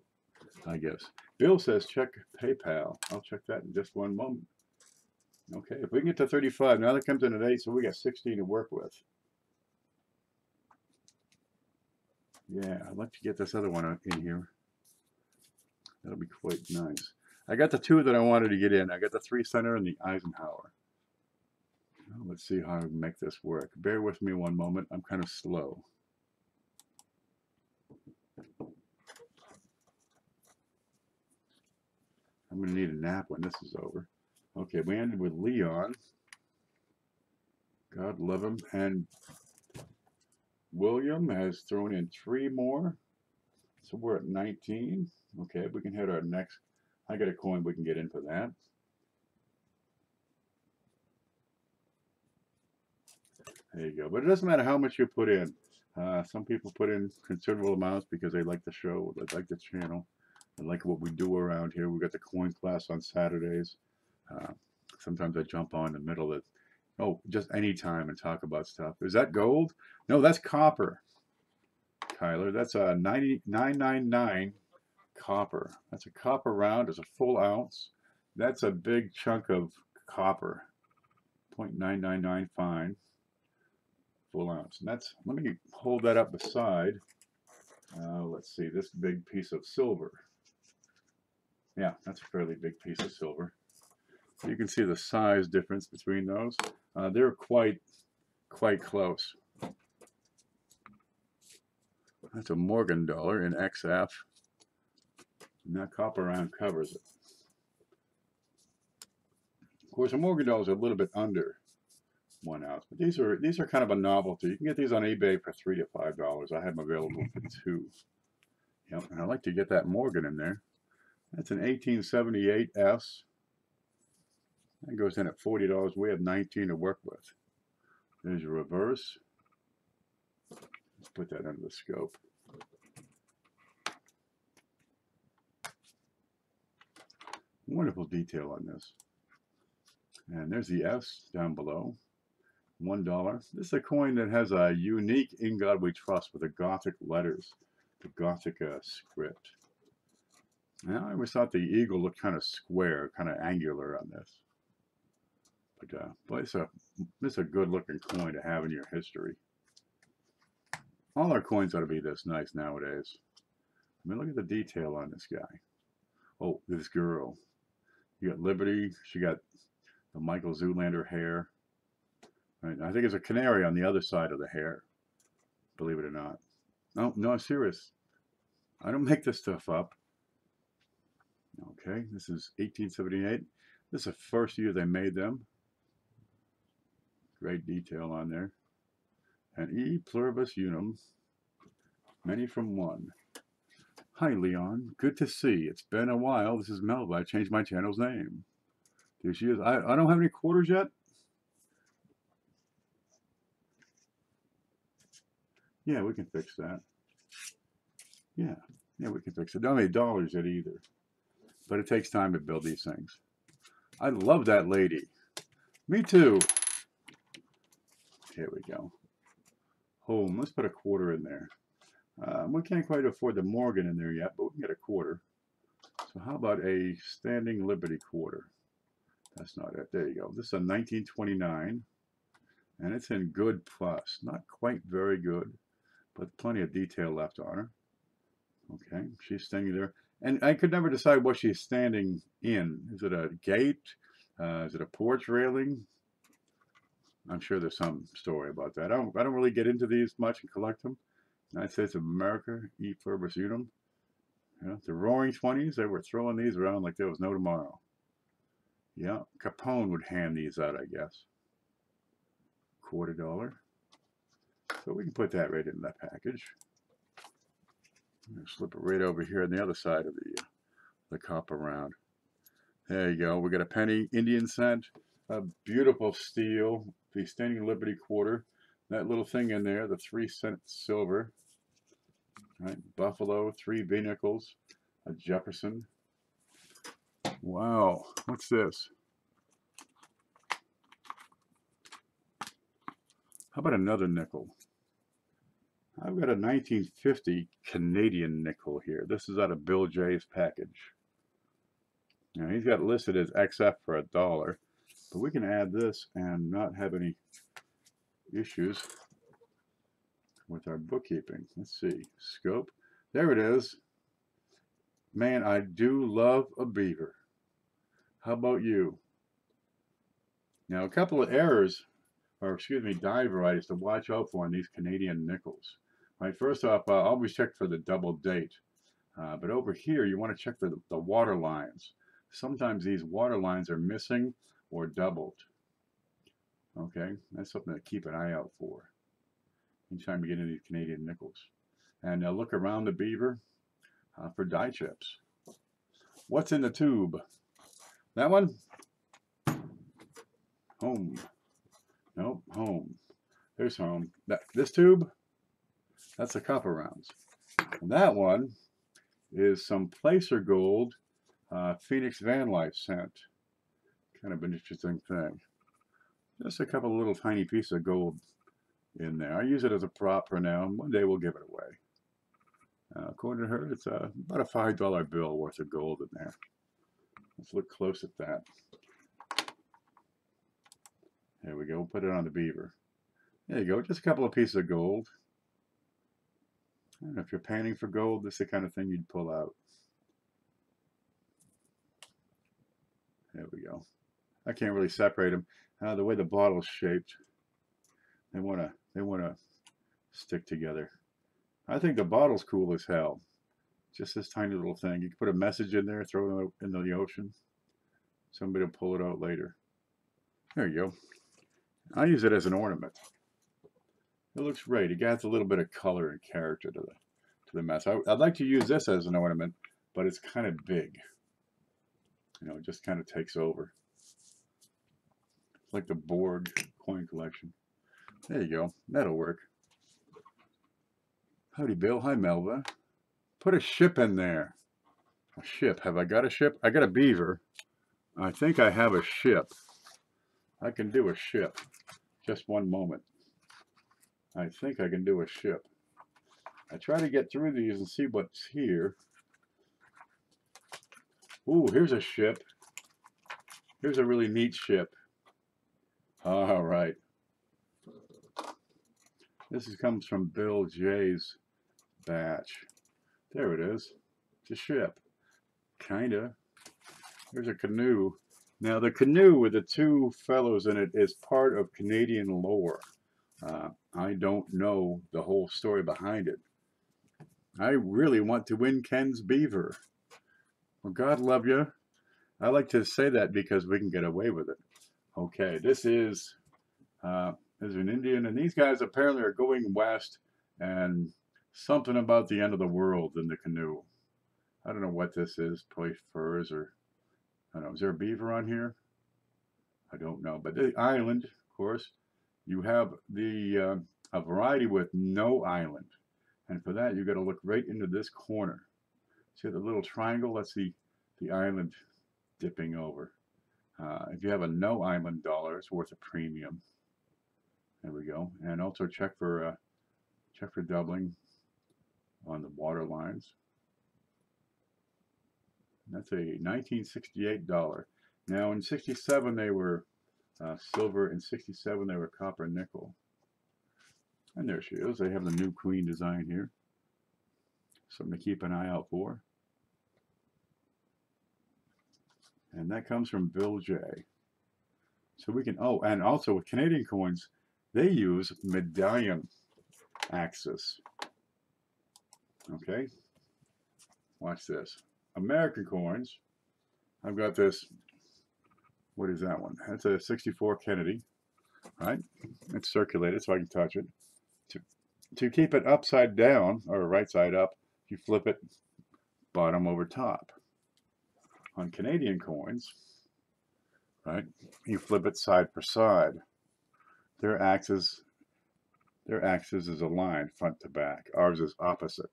I guess. Bill says check PayPal. I'll check that in just one moment. Okay, if we can get to 35, now that comes in at 8, so we got 16 to work with. Yeah, I'd like to get this other one in here. That'll be quite nice. I got the 2 that I wanted to get in. I got the 3 center and the Eisenhower. Well, let's see how I can make this work. Bear with me one moment. I'm kind of slow. I'm going to need a nap when this is over. Okay, we ended with Leon. God love him. And William has thrown in 3 more. So we're at 19. Okay, we can hit our next. I got a coin we can get in for that. There you go. But it doesn't matter how much you put in. Some people put in considerable amounts because they like the show, they like the channel, they like what we do around here. We got the coin class on Saturdays. Sometimes I jump on in the middle of, just any time and talk about stuff. Is that gold? No, that's copper, Tyler. That's a 999 copper. That's a copper round. It's a full ounce. That's a big chunk of copper. 0.999 fine. Full ounce. And that's, let me hold that up beside. Let's see, this big piece of silver. Yeah, that's a fairly big piece of silver. You can see the size difference between those. They're quite close. That's a Morgan dollar in XF. And that copper round covers it. Of course, a Morgan dollar is a little bit under 1 ounce, but these are kind of a novelty. You can get these on eBay for $3 to $5. I have them available for 2. Yep, and I like to get that Morgan in there. That's an 1878 S. That goes in at $40. We have 19 to work with. There's your reverse. Let's put that under the scope. Wonderful detail on this. And there's the S down below. $1. This is a coin that has a unique "In God We Trust" with the Gothic letters, the Gothic script. Now, I always thought the eagle looked kind of square, kind of angular on this. But it's a good-looking coin to have in your history. All our coins ought to be this nice nowadays. I mean, look at the detail on this guy. Oh, this girl. You got Liberty. She got the Michael Zoolander hair. Right, I think it's a canary on the other side of the hair, believe it or not. No, I'm serious. I don't make this stuff up. Okay, this is 1878. This is the first year they made them. Great detail on there. And E pluribus unum, many from one. Hi, Leon. Good to see. It's been a while. This is Melba. I changed my channel's name. There she is. I don't have any quarters yet. Yeah, we can fix that. Yeah, we can fix it. Don't have any dollars yet either. But it takes time to build these things. I love that lady. Me too. Here we go. Home. Let's put a quarter in there. We can't quite afford the Morgan in there yet, but we can get a quarter. So how about a standing Liberty quarter? That's not it. There you go. This is a 1929. And it's in good plus. Not quite very good, but plenty of detail left on her. Okay, she's standing there. And I could never decide what she's standing in. Is it a gate? Is it a porch railing? I'm sure there's some story about that. I don't really get into these much and collect them. United States of America, E pluribus unum. Yeah, the Roaring 20s, they were throwing these around like there was no tomorrow. Yeah, Capone would hand these out, I guess. $quarter. So we can put that right in that package. Slip it right over here on the other side of the copper round. There you go. We got a penny Indian cent, a beautiful steel, the Standing Liberty quarter. That little thing in there, the 3-cent silver. Right, Buffalo, 3 V-nickels, a Jefferson. Wow, what's this? How about another nickel? I've got a 1950 Canadian nickel here. This is out of Bill J's package. Now he's got it listed as XF for $1, but we can add this and not have any issues with our bookkeeping. Let's see, scope. There it is. Man, I do love a beaver. How about you? Now, a couple of errors, or excuse me, die varieties to watch out for on these Canadian nickels. Right, first off, always check for the double date. But over here, you want to check for the water lines. Sometimes these water lines are missing or doubled. Okay, that's something to keep an eye out for anytime you get into these Canadian nickels. And look around the beaver for die chips. What's in the tube? That one? Home. Nope, home. There's home. This tube? That's the copper rounds. And that one is some placer gold Phoenix Van Life scent. Kind of an interesting thing. Just a couple of little tiny pieces of gold in there. I use it as a prop for now, and one day we'll give it away. According to her, it's about a $5 bill worth of gold in there. Let's look close at that. There we go. We'll put it on the beaver. There you go. Just a couple of pieces of gold. I don't know if you're panning for gold, this is the kind of thing you'd pull out. There we go. I can't really separate them. The way the bottle's shaped, they want to stick together. I think the bottle's cool as hell. Just this tiny little thing. You can put a message in there, throw it into the ocean. Somebody will pull it out later. There you go. I use it as an ornament. It looks great. It adds a little bit of color and character to the mess. I'd like to use this as an ornament, but it's kind of big. You know, it just kind of takes over. It's like the Borg coin collection. There you go. That'll work. Howdy, Bill. Hi, Melva. Put a ship in there. A ship. Have I got a ship? I got a beaver. I think I have a ship. I can do a ship. Just one moment. I think I can do a ship. I try to get through these and see what's here. Ooh, here's a ship. Here's a really neat ship. All right. This comes from Bill J's batch. There it is. It's a ship. Kinda. There's a canoe. Now the canoe with the 2 fellows in it is part of Canadian lore. I don't know the whole story behind it. I really want to win Ken's beaver. Well, God love you. I like to say that because we can get away with it. Okay, this is an Indian, and these guys apparently are going west, and something about the end of the world in the canoe. I don't know what this is, probably furs or, I don't know, is there a beaver on here? I don't know, but the island, of course, you have the a variety with no island, and for that you got to look right into this corner. See the little triangle? That's the island dipping over. If you have a no island dollar, it's worth a premium. There we go. And also check for doubling on the water lines. That's a $1968. Now in '67 they were silver, in '67 they were copper nickel. And there she is. They have the new queen design here. Something to keep an eye out for. And that comes from Bill J. So we can, oh, and also with Canadian coins, they use medallion axis. Okay, watch this. American coins. I've got this. What is that one? That's a 64 Kennedy, right? It's circulated so I can touch it. To keep it upside down, or right side up, you flip it bottom over top. On Canadian coins, right, you flip it side for side. Their axis is aligned front to back. Ours is opposite.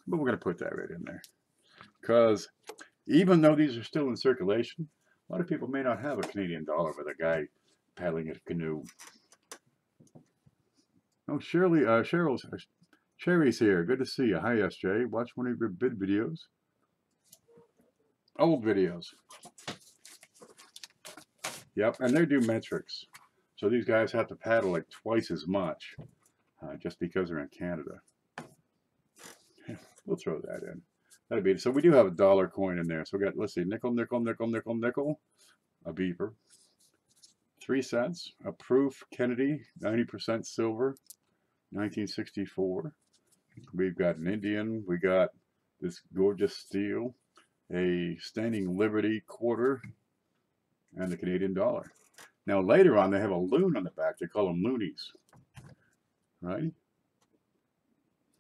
But we're going to put that right in there. Because even though these are still in circulation, a lot of people may not have a Canadian dollar with a guy paddling a canoe. Oh, Sherry's here. Good to see you. Hi, SJ. Watch one of your bid videos. Old videos. Yep, and they do metrics. So these guys have to paddle like twice as much just because they're in Canada. We'll throw that in. That'd be, so we do have a dollar coin in there. So we got, let's see, nickel, nickel, nickel, nickel, nickel, a beaver, 3 cents, a proof Kennedy, 90% silver, 1964. We've got an Indian. We got this gorgeous steel, a standing Liberty quarter, and the Canadian dollar. Now later on, they have a loon on the back. They call them loonies, right?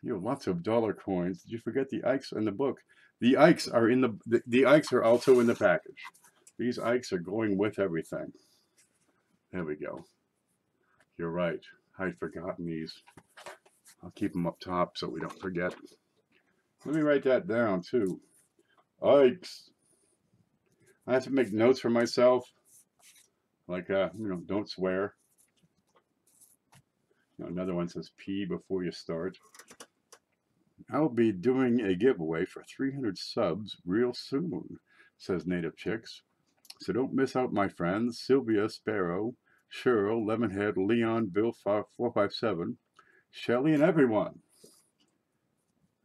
You have lots of dollar coins. Did you forget the Ikes in the book? The Ikes are in the Ikes are also in the package. These Ikes are going with everything. There we go. You're right. I'd forgotten these. I'll keep them up top so we don't forget. Let me write that down too. Ikes. I have to make notes for myself. Like, don't swear. Another one says P before you start. I'll be doing a giveaway for 300 subs real soon, says Native Chicks. So don't miss out, my friends. Sylvia, Sparrow, Cheryl, LemonHead, Leon, Bill 457, Shelly, and everyone.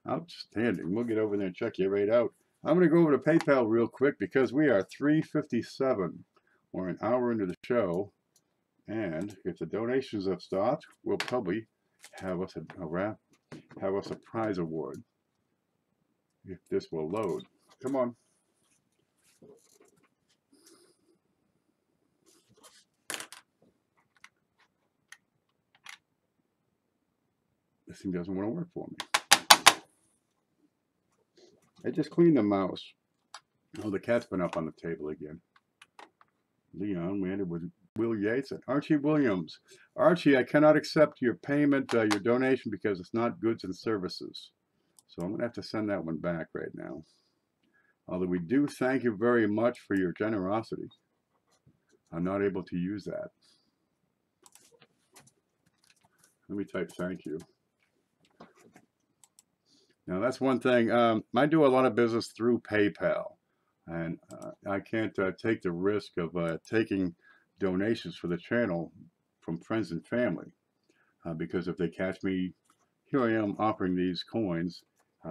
Outstanding. We'll get over there and check you right out. I'm going to go over to PayPal real quick because we are 3:57. We're an hour into the show. And if the donations have stopped, we'll probably have us a prize award. If this will load. Come on. This thing doesn't want to work for me. I just cleaned the mouse. Oh, the cat's been up on the table again. Leon, we ended with Will Yates and Archie Williams. Archie, I cannot accept your payment, your donation, because it's not goods and services. So I'm going to have to send that one back right now. Although we do thank you very much for your generosity. I'm not able to use that. Let me type thank you. Now that's one thing. I do a lot of business through PayPal. And I can't take the risk of taking donations for the channel from friends and family. Because if they catch me, here I am offering these coins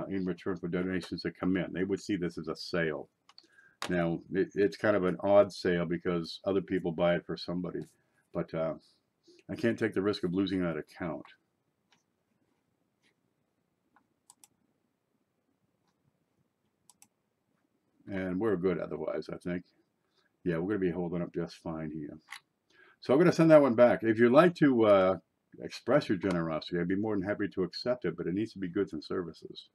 in return for donations that come in. They would see this as a sale. Now, it's kind of an odd sale because other people buy it for somebody. But I can't take the risk of losing that account. And we're good otherwise, I think. Yeah, we're going to be holding up just fine here. So I'm going to send that one back. If you'd like to express your generosity, I'd be more than happy to accept it, but it needs to be goods and services.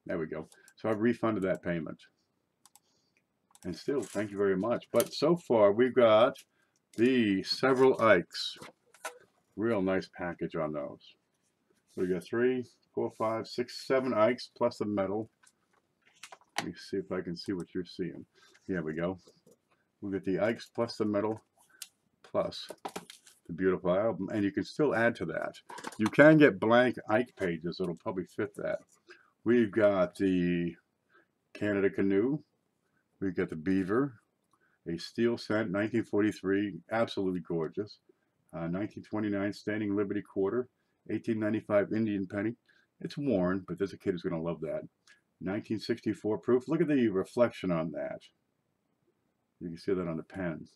There we go. So I've refunded that payment. And still, thank you very much. But so far, we've got the several Ikes. Real nice package on those. So we got 3, 4, 5, 6, 7 Ikes plus the metal. Let me see if I can see what you're seeing. Here we go. We'll get the Ikes plus the metal plus the beautiful album. And you can still add to that. You can get blank Ike pages. It'll probably fit that. We've got the Canada Canoe. We've got the Beaver. A steel cent, 1943. Absolutely gorgeous. 1929 Standing Liberty quarter. 1895 Indian penny. It's worn, but there's a kid who's going to love that. 1964 proof. Look at the reflection on that. You can see that on the pen.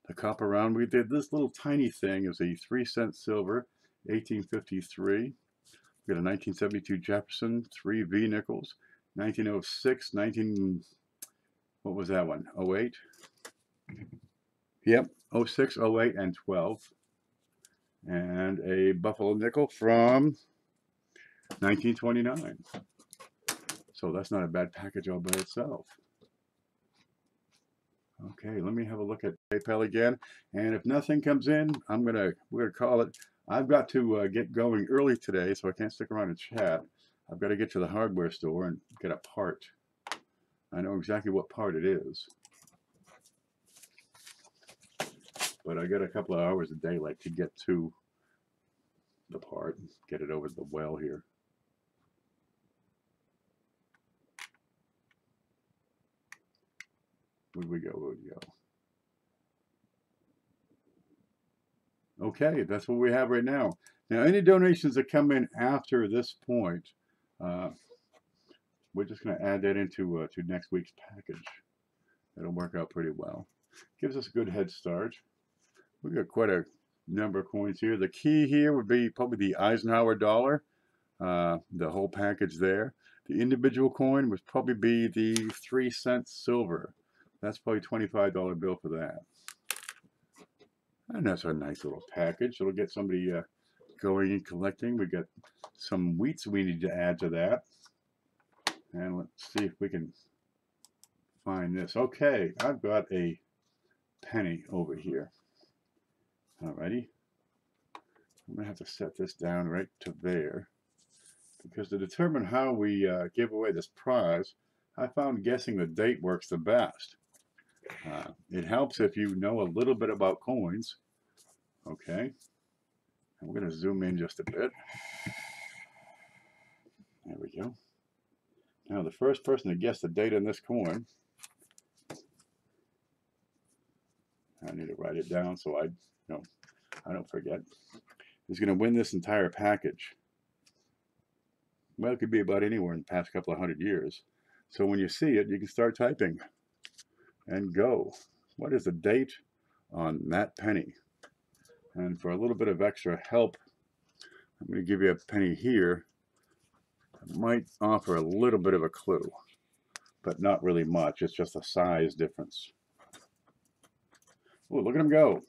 The copper round, we did this little tiny thing. It was a 3-cent silver, 1853. We got a 1972 Jefferson, 3 V nickels, 1906, what was that one? 08? Yep, 06, 08, and 12. And a Buffalo nickel from 1929. So that's not a bad package all by itself. Okay, let me have a look at PayPal again. And if nothing comes in, we're gonna call it. I've got to get going early today, so I can't stick around and chat. I've got to get to the hardware store and get a part. I know exactly what part it is, but I got a couple of hours of daylight to get to the part and get it over the well here. Where'd we go? Okay, that's what we have right now. Now, any donations that come in after this point, we're just going to add that into to next week's package. It'll work out pretty well. Gives us a good head start. We've got quite a number of coins here. The key here would be probably the Eisenhower dollar, the whole package there. The individual coin would probably be the 3-cent silver. That's probably $25 bill for that. And that's a nice little package. It'll get somebody going and collecting. We got some wheats we need to add to that. And let's see if we can find this. Okay, I've got a penny over here. Alrighty. I'm going to have to set this down right to there. Because to determine how we give away this prize, I found guessing the date works the best. It helps if you know a little bit about coins. Okay. And we're going to zoom in just a bit. There we go. Now the first person to guess the date on this coin, I need to write it down so I don't forget, is going to win this entire package. Well, it could be about anywhere in the past couple of 100 years. So when you see it, you can start typing and go. What is the date on that penny? And for a little bit of extra help, I'm going to give you a penny here. It might offer a little bit of a clue, but not really much. It's just a size difference. Oh, look at them go.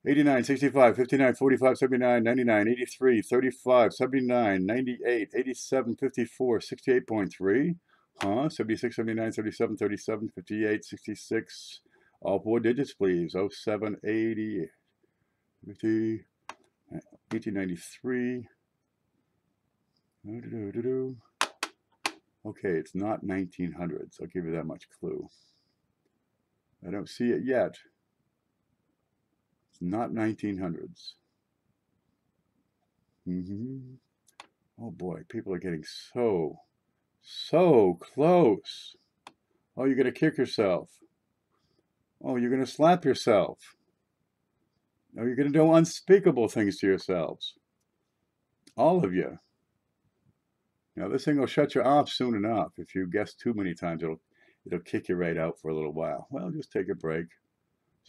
89, 65, 59, 45, 79, 99, 83, 35, 79, 98, 87, 54, 68.3. 76, 79, 77, 37, 58, 66. All 4 digits, please. 07, 80, 50, 1893. Okay, it's not 1900s. I'll give you that much clue. I don't see it yet. It's not 1900s. Oh boy, people are getting so close. Oh, you're going to kick yourself. Oh, you're going to slap yourself. Oh, you're going to do unspeakable things to yourselves. All of you. Now, this thing will shut you off soon enough. If you guess too many times, it'll kick you right out for a little while. Well, just take a break.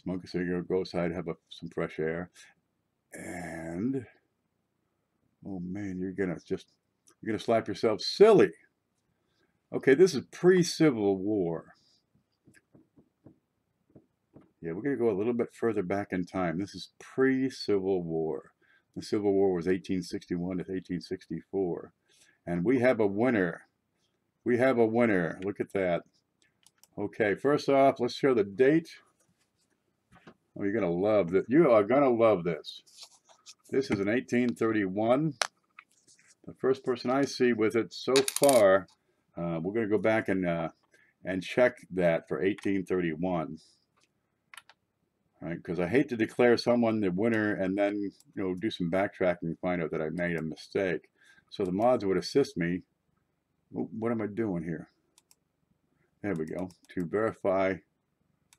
Smoke a cigarette, go outside, have some fresh air. And, oh man, you're going to slap yourself silly. Okay, this is pre-Civil War. Yeah, we're going to go a little bit further back in time. This is pre-Civil War. The Civil War was 1861 to 1864. And we have a winner. We have a winner. Look at that. Okay, first off, let's show the date. Oh, you're going to love this. You are going to love this. This is in 1831. The first person I see with it so far, we're going to go back and check that for 1831. Right, because I hate to declare someone the winner and then do some backtracking and find out that I made a mistake. So the mods would assist me. What am I doing here? There we go. To verify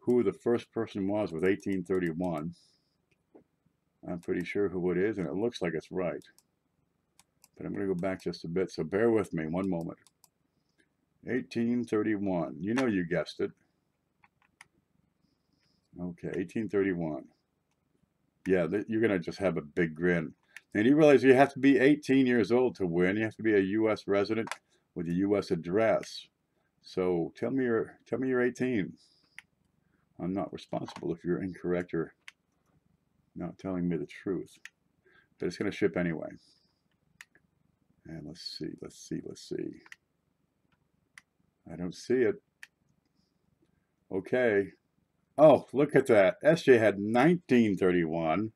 who the first person was with 1831. I'm pretty sure who it is, and it looks like it's right. But I'm going to go back just a bit, so bear with me one moment. 1831. You know you guessed it. Okay, 1831. Yeah, you're going to just have a big grin. And you realize you have to be 18 years old to win. You have to be a U.S. resident with a U.S. address. So tell me you're 18. I'm not responsible if you're incorrect or not telling me the truth. But it's going to ship anyway. And let's see. I don't see it. Okay. Oh, look at that. SJ had 1931.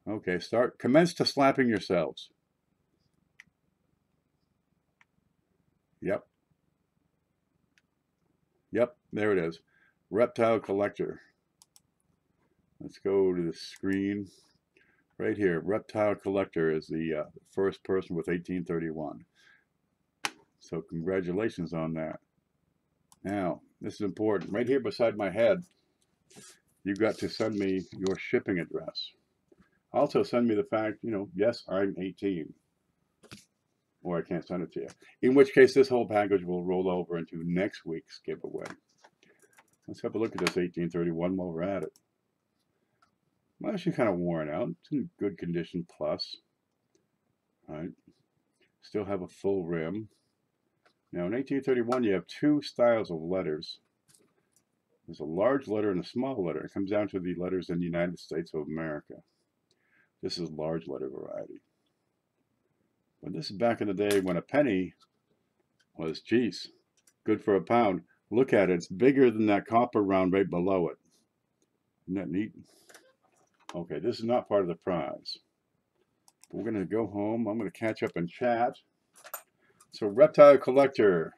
Okay, commence to slapping yourselves. Yep. Yep, there it is. Reptile Collector. Let's go to the screen. Right here, Reptile Collector is the first person with 1831. So congratulations on that. Now, this is important. Right here beside my head, you got to send me your shipping address. Also send me the fact, yes, I'm 18. Or I can't send it to you. In which case, this whole package will roll over into next week's giveaway. Let's have a look at this 1831 while we're at it. Well, actually kind of worn out. It's in good condition plus. All right. Still have a full rim. Now, in 1831, you have two styles of letters. There's a large letter and a small letter. It comes down to the letters in the United States of America. This is large letter variety. But this is back in the day when a penny was, geez, good for a pound. Look at it. It's bigger than that copper round right below it. Isn't that neat? Okay, this is not part of the prize. We're going to go home. I'm going to catch up and chat. So, Reptile Collector.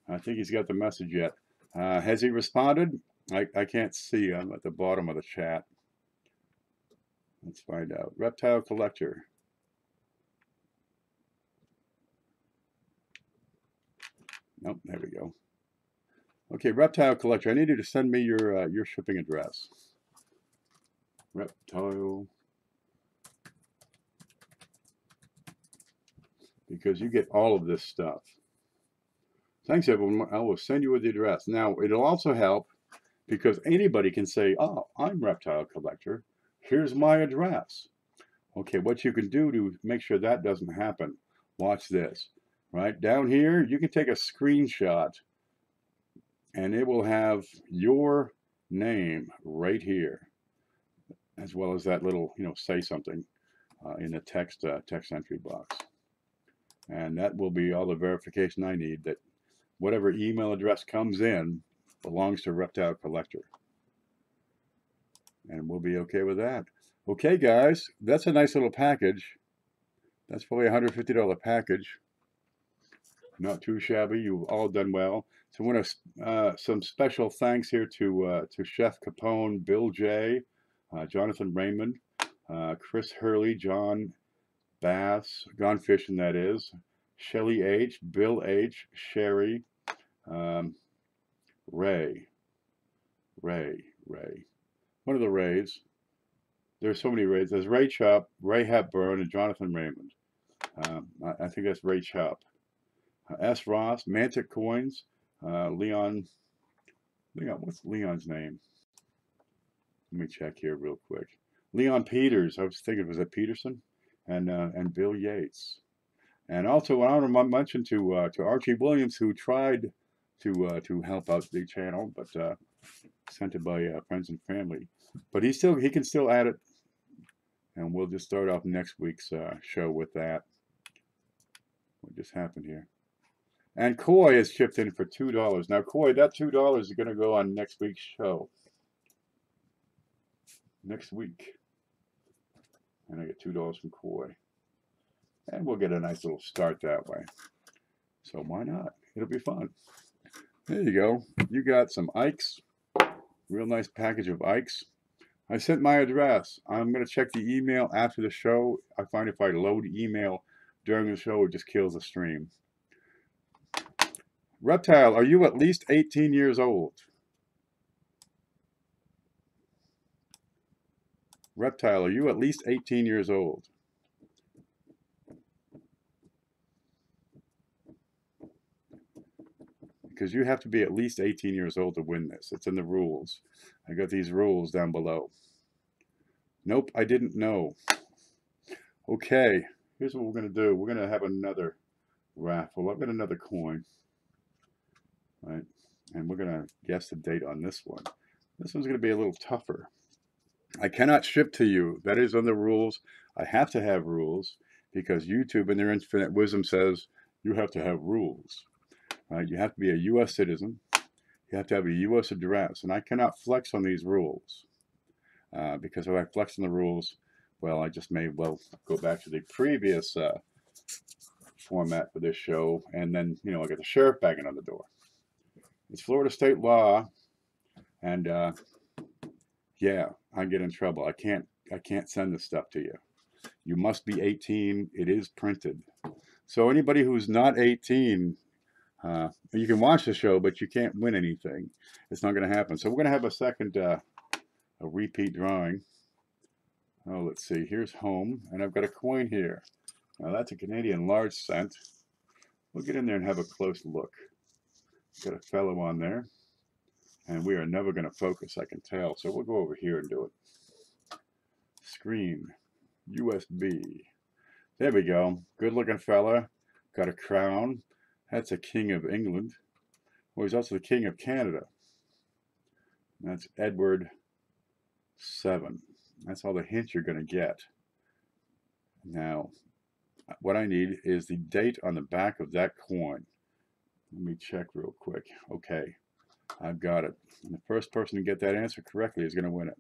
I think he's got the message yet. Has he responded? I can't see. I'm at the bottom of the chat. Let's find out. Reptile Collector. Nope, there we go. Okay, Reptile Collector. I need you to send me your shipping address. Reptile. Because you get all of this stuff. Thanks, everyone. I will send you the address. Now, it'll also help because anybody can say, oh, I'm Reptile Collector. Here's my address. Okay, what you can do to make sure that doesn't happen, watch this. Right down here, you can take a screenshot and it will have your name right here, as well as that little, say something in the text entry box. And that will be all the verification I need that whatever email address comes in belongs to Reptile Collector. And we'll be okay with that. Okay, guys, that's a nice little package. That's probably a $150 package. Not too shabby. You've all done well. So I want to some special thanks here to Chef Capone, Bill J, Jonathan Raymond, Chris Hurley, John Bass, Gone Fishing, that is, Shelly H, Bill H, Sherry, Ray. One of the Rays. There's so many Rays. There's Ray Chupp, Ray Hepburn, and Jonathan Raymond. I think that's Ray Chupp. S. Ross, Mantic Coins, Leon, what's Leon's name? Let me check here real quick. Leon Peters, I was thinking, was it Peterson? And Bill Yates. And also, I want to mention to Archie Williams, who tried to help out the channel, but sent it by friends and family. But he can still add it, and we'll just start off next week's show with that. What just happened here? And Coy has chipped in for $2. Now, Coy, that $2 is going to go on next week's show. Next week. And I get $2 from Coy. And we'll get a nice little start that way. So why not? It'll be fun. There you go. You got some Ikes. Real nice package of Ikes. I sent my address. I'm going to check the email after the show. I find if I load email during the show, it just kills the stream. Reptile, are you at least 18 years old? Reptile, are you at least 18 years old? Because you have to be at least 18 years old to win this. It's in the rules. I got these rules down below. Nope, I didn't know. Okay, here's what we're going to do. We're going to have another raffle. I've got another coin, right? And we're going to guess the date on this one. This one's going to be a little tougher. I cannot ship to you. That is on the rules. I have to have rules because YouTube in their infinite wisdom says you have to have rules, right? You have to be a U.S. citizen. You have to have a U.S. address, and I cannot flex on these rules because if I flex on the rules, well, I just may well go back to the previous format for this show, and then, you know, I get the sheriff banging on the door. It's Florida state law, and yeah, I get in trouble. I can't send this stuff to you. You must be 18. It is printed. So anybody who's not 18, you can watch the show, but you can't win anything. It's not going to happen. So we're going to have a second, a repeat drawing. Oh, let's see. Here's home, and I've got a coin here. Now that's a Canadian large cent. We'll get in there and have a close look. Got a fellow on there, and we are never going to focus, I can tell. So we'll go over here and do it. Screen, USB. There we go. Good looking fella. Got a crown. That's a King of England. Well, he's also the King of Canada. That's Edward VII. That's all the hints you're going to get. Now, what I need is the date on the back of that coin. Let me check real quick. Okay, I've got it. And the first person to get that answer correctly is going to win it.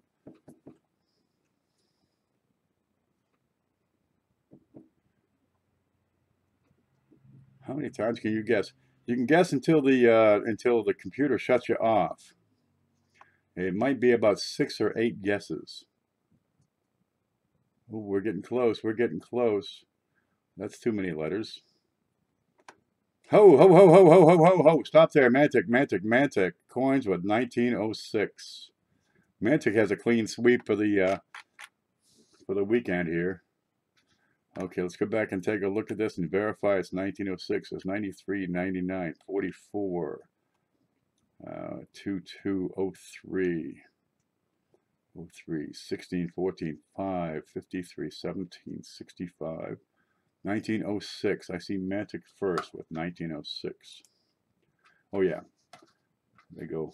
How many times can you guess? You can guess until the computer shuts you off. It might be about 6 or 8 guesses. Oh, we're getting close. We're getting close. That's too many letters. Ho, ho, ho, ho, ho, ho, ho, ho. Stop there. Mantic, Mantic, Mantic. Coins with 1906. Mantic has a clean sweep for the weekend here. Okay, let's go back and take a look at this and verify it's 1906. It's 93, 99, 44, 2203, 03, 16, 14, 5, 53, 17, 65, 1906. I see Mantic first with 1906. Oh yeah, they go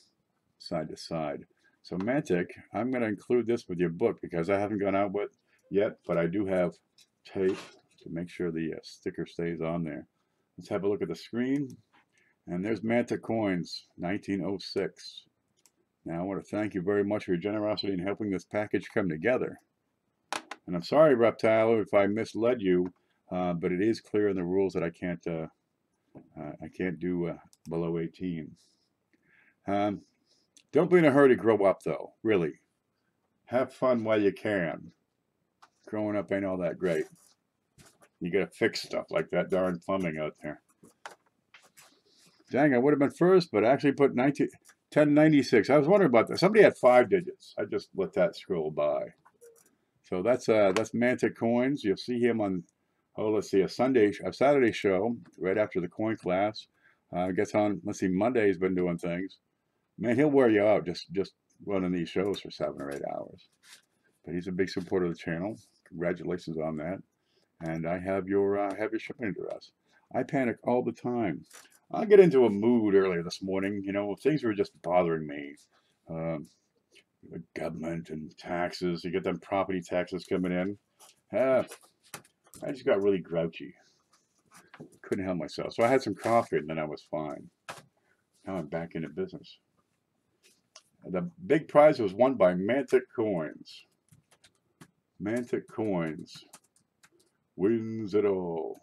side to side. So Mantic, I'm going to include this with your book because I haven't gone out with yet, but I do have tape to make sure the sticker stays on there. Let's have a look at the screen, and there's Mantic Coins, 1906. Now I want to thank you very much for your generosity in helping this package come together. And I'm sorry, Reptile, if I misled you, but it is clear in the rules that I can't do below 18. Don't be in a hurry to grow up, though. Really, have fun while you can. Growing up ain't all that great. You gotta fix stuff like that darn plumbing out there. Dang, I would have been first, but I actually put 1096. I was wondering about that. Somebody had 5 digits. I just let that scroll by. So that's Mantic Coins. You'll see him on, oh, let's see, a Saturday show right after the coin class. Gets on. Let's see, Monday's been doing things. Man, he'll wear you out just running these shows for 7 or 8 hours. But he's a big supporter of the channel. Congratulations on that. And I have your shipping address. I panic all the time. I get into a mood earlier this morning. You know, things were just bothering me. The government and taxes. You get them property taxes coming in. I just got really grouchy. Couldn't help myself. So I had some coffee and then I was fine. Now I'm back into business. The big prize was won by Mantic Coins. Mantic Coins wins it all.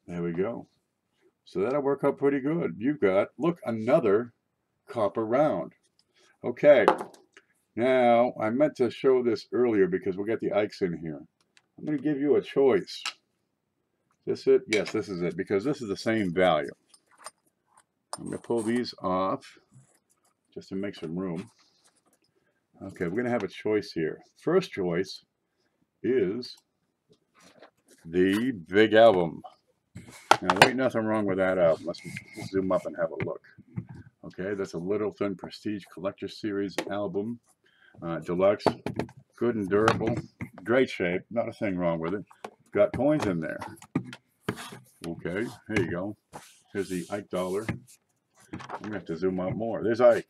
There we go. So that'll work out pretty good. You've got, look, another copper round. Okay. Now, I meant to show this earlier because we got the Ikes in here. I'm going to give you a choice. Is this it? Yes, this is it, because this is the same value. I'm going to pull these off just to make some room. Okay, we're going to have a choice here. First choice is the Big Album. Now, there ain't nothing wrong with that album. Let's zoom up and have a look. Okay, that's a Little Thin Prestige Collector Series album. Deluxe, good and durable. Great shape. Not a thing wrong with it. Got coins in there. Okay, there you go. Here's the Ike dollar. I'm going to have to zoom out more. There's Ike.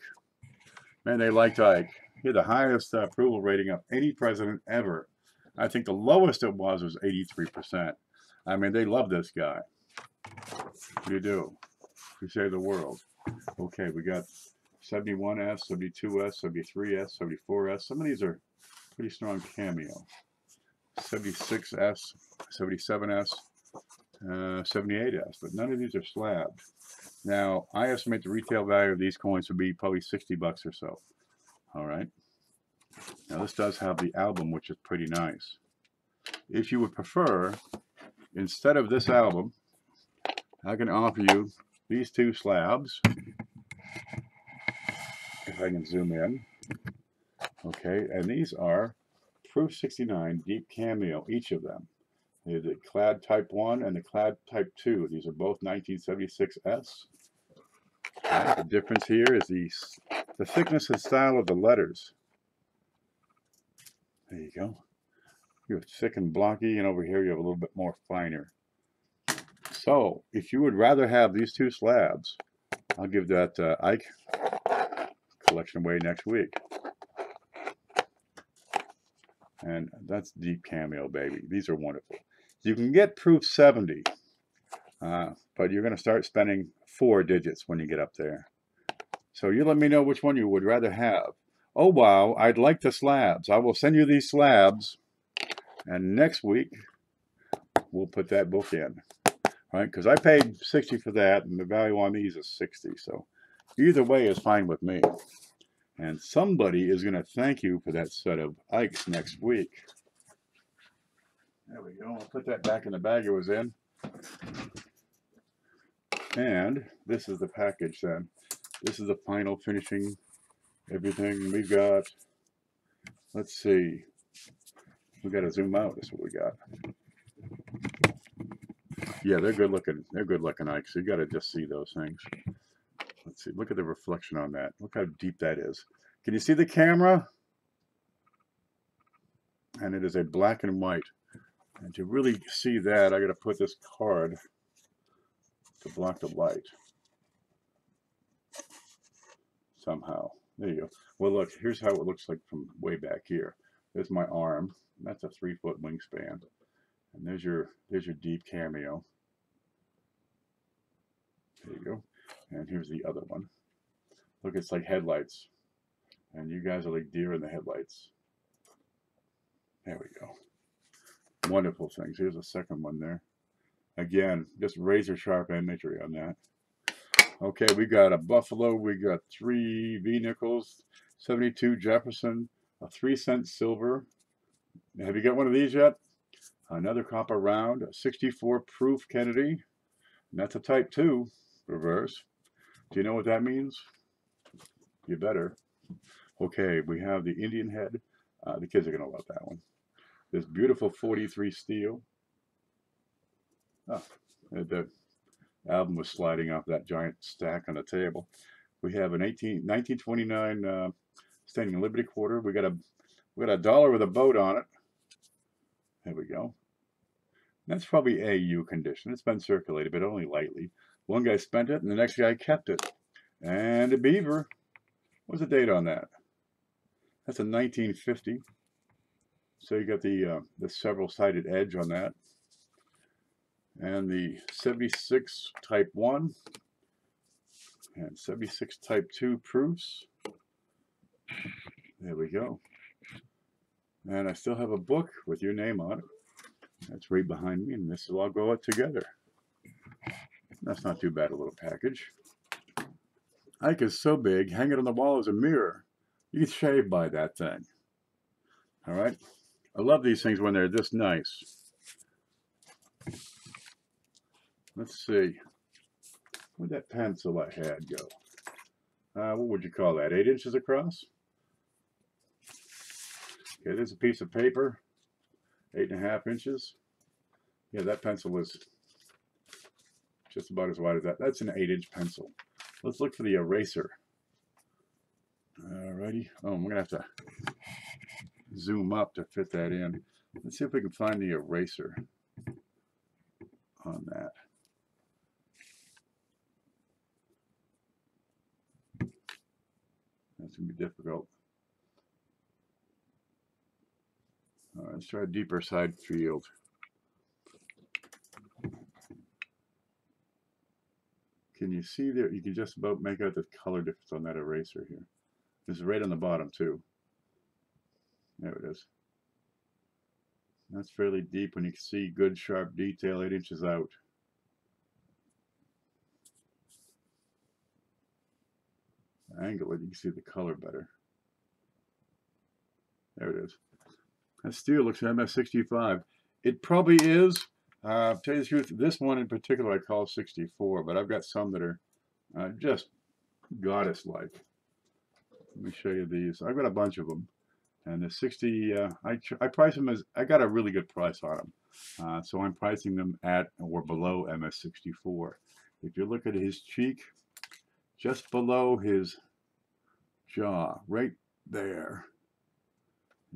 Man, they liked Ike. He had the highest approval rating of any president ever. I think the lowest it was 83%. I mean, they love this guy. You do. We save the world. Okay, we got 71S, 72S, 73S, 74S. Some of these are pretty strong cameo. 76S, 77S, 78S, but none of these are slabbed. Now, I estimate the retail value of these coins would be probably 60 bucks or so. All right. Now, this does have the album, which is pretty nice. If you would prefer, instead of this album, I can offer you these two slabs. If I can zoom in. Okay, and these are Proof 69 Deep Cameo, each of them. The Clad Type 1 and the Clad Type 2. These are both 1976S. The difference here is the thickness and style of the letters. There you go. You have thick and blocky, and over here you have a little bit more finer. So, if you would rather have these two slabs, I'll give that Ike collection away next week. And that's deep cameo, baby. These are wonderful. You can get Proof 70, but you're going to start spending 4 digits when you get up there. So you let me know which one you would rather have. Oh, wow, I'd like the slabs. I will send you these slabs, and next week we'll put that book in. Right? Because I paid 60 for that, and the value on these is 60. So either way is fine with me. And somebody is going to thank you for that set of Ikes next week. There we go. I'll put that back in the bag it was in. And this is the package then. This is the final finishing everything we've got. Let's see. We got to zoom out. That's what we got. Yeah, they're good looking. They're good looking Ikes. So you got to just see those things. Let's see. Look at the reflection on that. Look how deep that is. Can you see the camera? And it is a black and white. And to really see that, I got to put this card to block the light. Somehow. There you go. Well, look, here's how it looks like from way back here. There's my arm. That's a 3-foot wingspan. And there's your deep cameo. There you go. And here's the other one. Look, it's like headlights. And you guys are like deer in the headlights. There we go. Wonderful things. Here's a second one there. Again, just razor sharp imagery on that. Okay, we got a Buffalo. We got 3 V-nickels, 72 Jefferson, a 3-cent silver. Have you got one of these yet? Another copper round, a 64 Proof Kennedy. And that's a Type 2 reverse. Do you know what that means? You better. Okay, we have the Indian head. The kids are going to love that one. This beautiful 43 steel. Oh, the album was sliding off that giant stack on the table. We have an 1929 Standing Liberty quarter. We got a dollar with a boat on it. There we go. That's probably AU condition. It's been circulated, but only lightly. One guy spent it, and the next guy kept it. And a beaver. What's the date on that? That's a 1950. So you got the several-sided edge on that. And the 76 Type 1 and 76 Type 2 proofs. There we go. And I still have a book with your name on it. That's right behind me, and this will all go out together. That's not too bad, a little package. Ike is so big, hang it on the wall as a mirror. You can shave by that thing. All right? I love these things when they're this nice. Let's see. Where'd that pencil I had go? What would you call that? 8 inches across? Okay, there's a piece of paper. 8.5 inches. Yeah, that pencil was just about as wide as that. That's an 8-inch pencil. Let's look for the eraser. Alrighty. Oh, I'm going to have to zoom up to fit that in. Let's see if we can find the eraser on that. That's going to be difficult. Let's try a deeper side field. Can you see there? You can just about make out the color difference on that eraser here. This is right on the bottom too. There it is. That's fairly deep when you can see good sharp detail 8 inches out. Angle it, you can see the color better. There it is. That steel looks MS65. It probably is. To tell you the truth, this one in particular I call 64, but I've got some that are just goddess-like. Let me show you these. I've got a bunch of them. And the 60, I price them as, I got a really good price on them. So I'm pricing them at or below MS64. If you look at his cheek, just below his jaw, right there,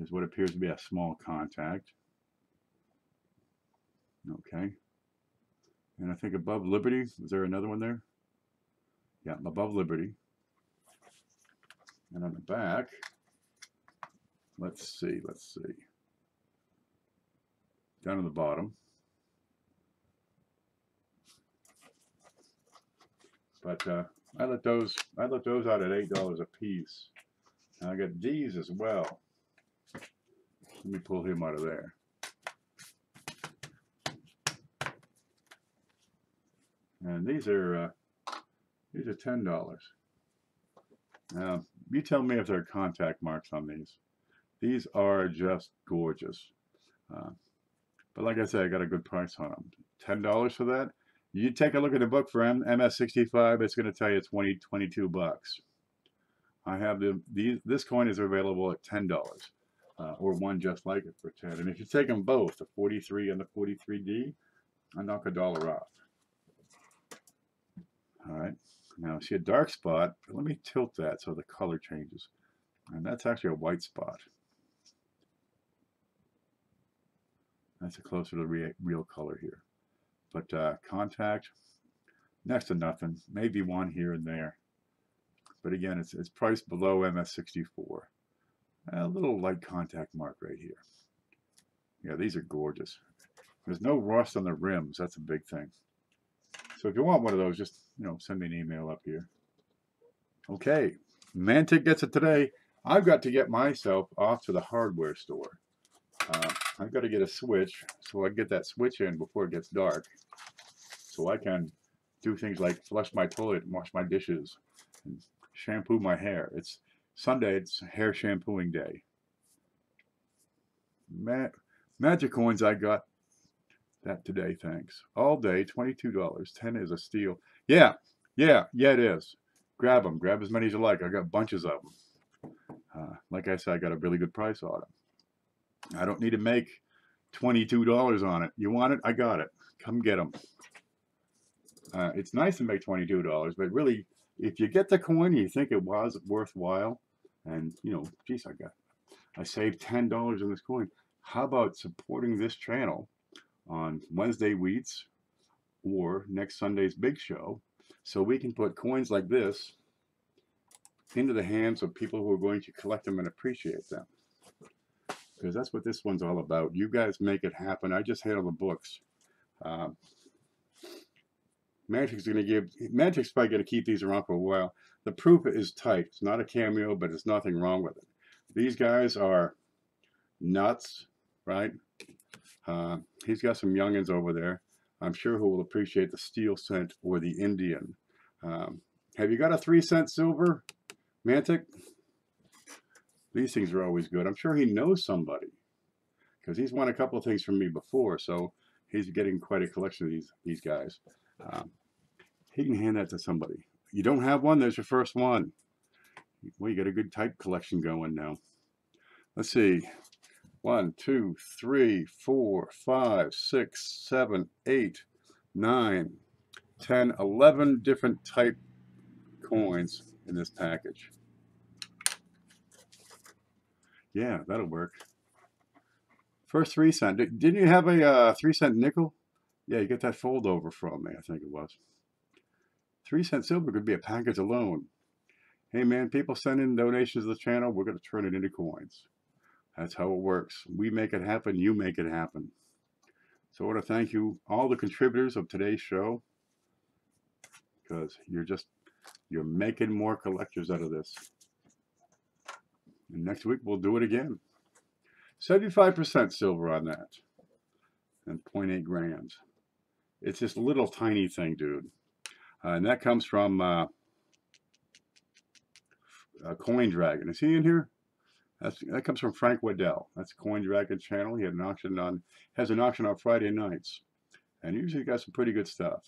is what appears to be a small contact. Okay. And I think above Liberty, is there another one there? Yeah, above Liberty. And on the back, let's see. Down at the bottom. But I let those out at $8 a piece. And I got these as well. Let me pull him out of there. And these are $10. Now, you tell me if there are contact marks on these. These are just gorgeous. But like I said, I got a good price on them. $10 for that. You take a look at the book for MS65, it's going to tell you 22 bucks. I have this coin is available at $10, or one just like it for 10. And if you take them both, the 43 and the 43D, I knock $1 off. All right. Now, see a dark spot. Let me tilt that so the color changes. And that's actually a white spot. That's a closer to the real color here. But contact, next to nothing. Maybe one here and there. But again, it's priced below MS64. A little light contact mark right here. Yeah, these are gorgeous. There's no rust on the rims. That's a big thing. So if you want one of those, just send me an email up here. Okay, Mantic gets it today. I've got to get myself off to the hardware store. I've got to get a switch, so I get that switch in before it gets dark, so I can do things like flush my toilet and wash my dishes and shampoo my hair. It's Sunday, it's hair shampooing day. Magic coins, I got that today, thanks. All day, $22. 10 is a steal. Yeah, it is. Grab them. Grab as many as you like. I got bunches of them. Like I said, I got a really good price on them. I don't need to make $22 on it. You want it? I got it. Come get them. It's nice to make $22, but really, if you get the coin and you think it was worthwhile, and geez, I saved $10 on this coin. How about supporting this channel on Wednesday Wheats or next Sunday's Big Show, so we can put coins like this into the hands of people who are going to collect them and appreciate them. Because that's what this one's all about. You guys make it happen. I just handle the books. Magic's probably going to keep these around for a while. The proof is tight. It's not a cameo, but there's nothing wrong with it. These guys are nuts, right? He's got some youngins over there, I'm sure, who will appreciate the steel cent or the Indian. Have you got a 3-cent silver, Mantic? These things are always good. I'm sure he knows somebody, because he's won a couple of things from me before, so he's getting quite a collection of these guys. He can hand that to somebody. You don't have one? There's your first one. Well, you got a good type collection going now. Let's see. 1, 2, 3, 4, 5, 6, 7, 8, 9, 10, 11 different type coins in this package. Yeah, that'll work. First 3 cent. Didn't you have a 3-cent nickel? Yeah, you got that fold over from me, I think it was. 3-cent silver could be a package alone. Hey man, people send in donations to the channel, we're going to turn it into coins. That's how it works. We make it happen, you make it happen. So I want to thank you, all the contributors of today's show, because you're making more collectors out of this. And next week we'll do it again. 75% silver on that, and 0.8 grams. It's this little tiny thing, dude. And that comes from Coin Dragon. Is he in here? That comes from Frank Waddell. That's Coin Dragon channel. He had an auction has an auction on Friday nights, and usually got some pretty good stuff.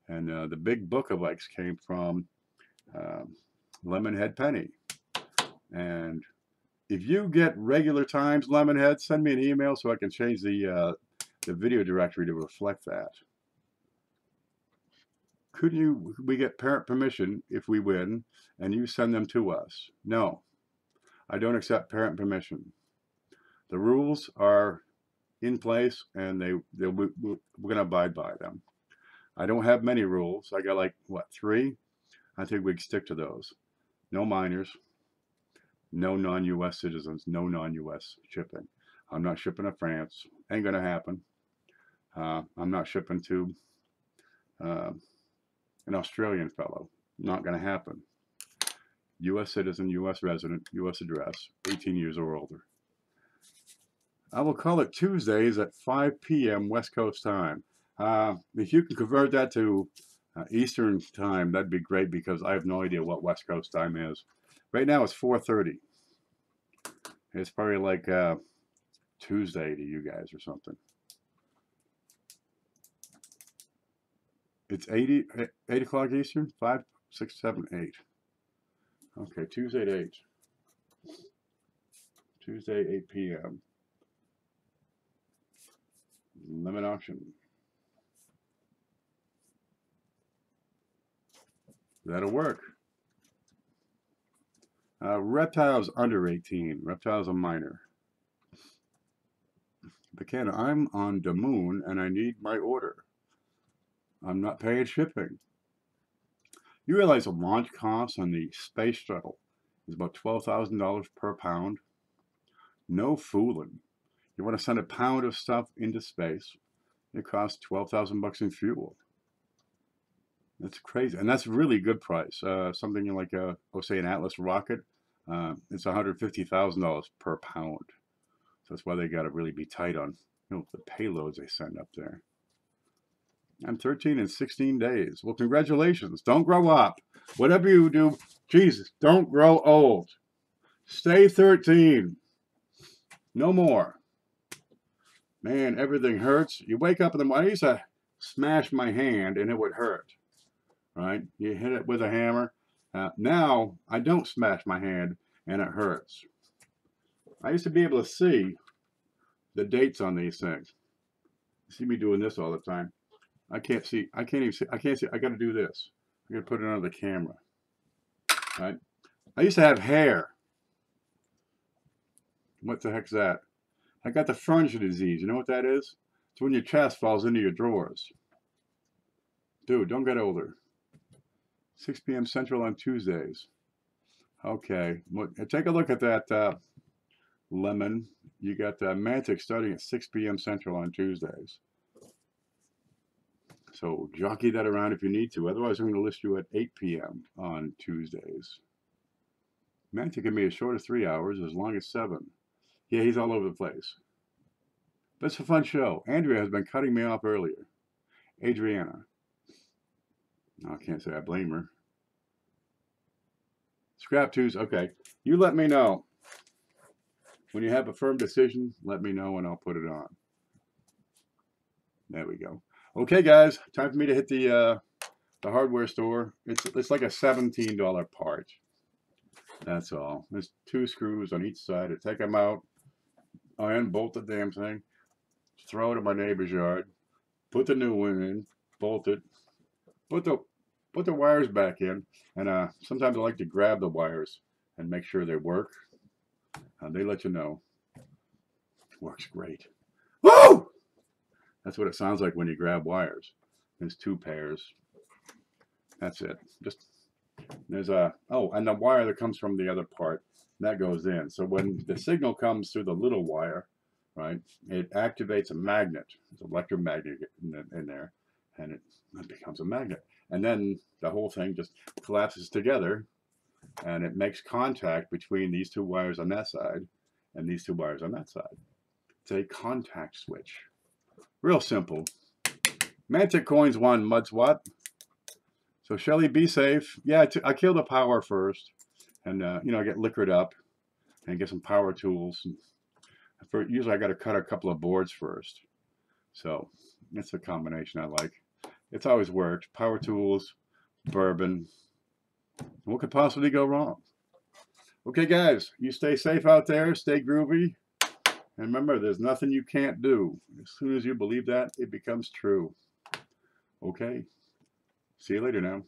And the big book of likes came from LemonHead Penny. And if you get regular times, LemonHead, send me an email so I can change the video directory to reflect that. Could we get parent permission if we win and you send them to us? No, I don't accept parent permission. The rules are in place and we're going to abide by them. I don't have many rules. I got like, what, 3? I think we can stick to those. No minors, no non-US citizens, no non-US shipping. I'm not shipping to France. Ain't going to happen. I'm not shipping to an Australian fellow. Not going to happen. U.S. citizen, U.S. resident, U.S. address, 18 years or older. I will call it Tuesdays at 5 p.m. West Coast time. If you can convert that to Eastern time, that'd be great, because I have no idea what West Coast time is. Right now it's 4:30. It's probably like Tuesday to you guys or something. It's 8 o'clock Eastern? 5, 6, 7, 8. Okay, Tuesday at 8. Tuesday, 8 p.m. Lemon auction. That'll work. Reptiles under 18. Reptiles a minor. But I'm on the moon and I need my order. I'm not paying shipping. You realize the launch cost on the space shuttle is about $12,000 per pound? No fooling. You want to send a pound of stuff into space, it costs $12,000 in fuel. That's crazy, and that's really good price. Something like say an Atlas rocket, it's $150,000 per pound. So that's why they got to really be tight on the payloads they send up there. I'm 13 and 16 days. Well, congratulations. Don't grow up. Whatever you do, Jesus, don't grow old. Stay 13. No more. Man, everything hurts. You wake up in the morning. I used to smash my hand and it would hurt. Right? You hit it with a hammer. Now, I don't smash my hand and it hurts. I used to be able to see the dates on these things. You see me doing this all the time. I can't see. I can't even see. I can't see. I got to do this. I got to put it on the camera. Right? I used to have hair. What the heck's that? I got the Furniture disease. You know what that is? It's when your chest falls into your drawers. Dude, don't get older. 6 p.m. Central on Tuesdays. Okay. Take a look at that lemon. You got Mantic starting at 6 p.m. Central on Tuesdays. So jockey that around if you need to. Otherwise, I'm going to list you at 8 p.m. on Tuesdays. Mantic can be as short as 3 hours, as long as 7. Yeah, he's all over the place. But it's a fun show. Andrea has been cutting me off earlier. Adriana. I can't say I blame her. Scrap Tuesday. Okay. You let me know. When you have a firm decision, let me know and I'll put it on. There we go. Okay, guys. Time for me to hit the hardware store. It's like a $17 part. That's all. There's 2 screws on each side. I take them out. I unbolt the damn thing. Throw it in my neighbor's yard. Put the new one in. Bolt it. Put the wires back in. And sometimes I like to grab the wires and make sure they work. They let you know Works great. Woo! That's what it sounds like when you grab wires. There's 2 pairs. That's it. Just there's a and the wire that comes from the other part that goes in. So when the signal comes through the little wire, right, it activates a magnet. There's an electromagnet in there, and it becomes a magnet. And then the whole thing just collapses together, and it makes contact between these 2 wires on that side and these 2 wires on that side. It's a contact switch. Real simple. Mantic Coins 1, Mudswat. So Shelly, be safe. Yeah, I kill the power first, and you know, I get liquored up and get some power tools. And usually I got to cut a couple of boards first. So it's a combination I like. It's always worked. Power tools, bourbon. What could possibly go wrong? Okay, guys, you stay safe out there. Stay groovy. And remember, there's nothing you can't do. As soon as you believe that, it becomes true. Okay. See you later now.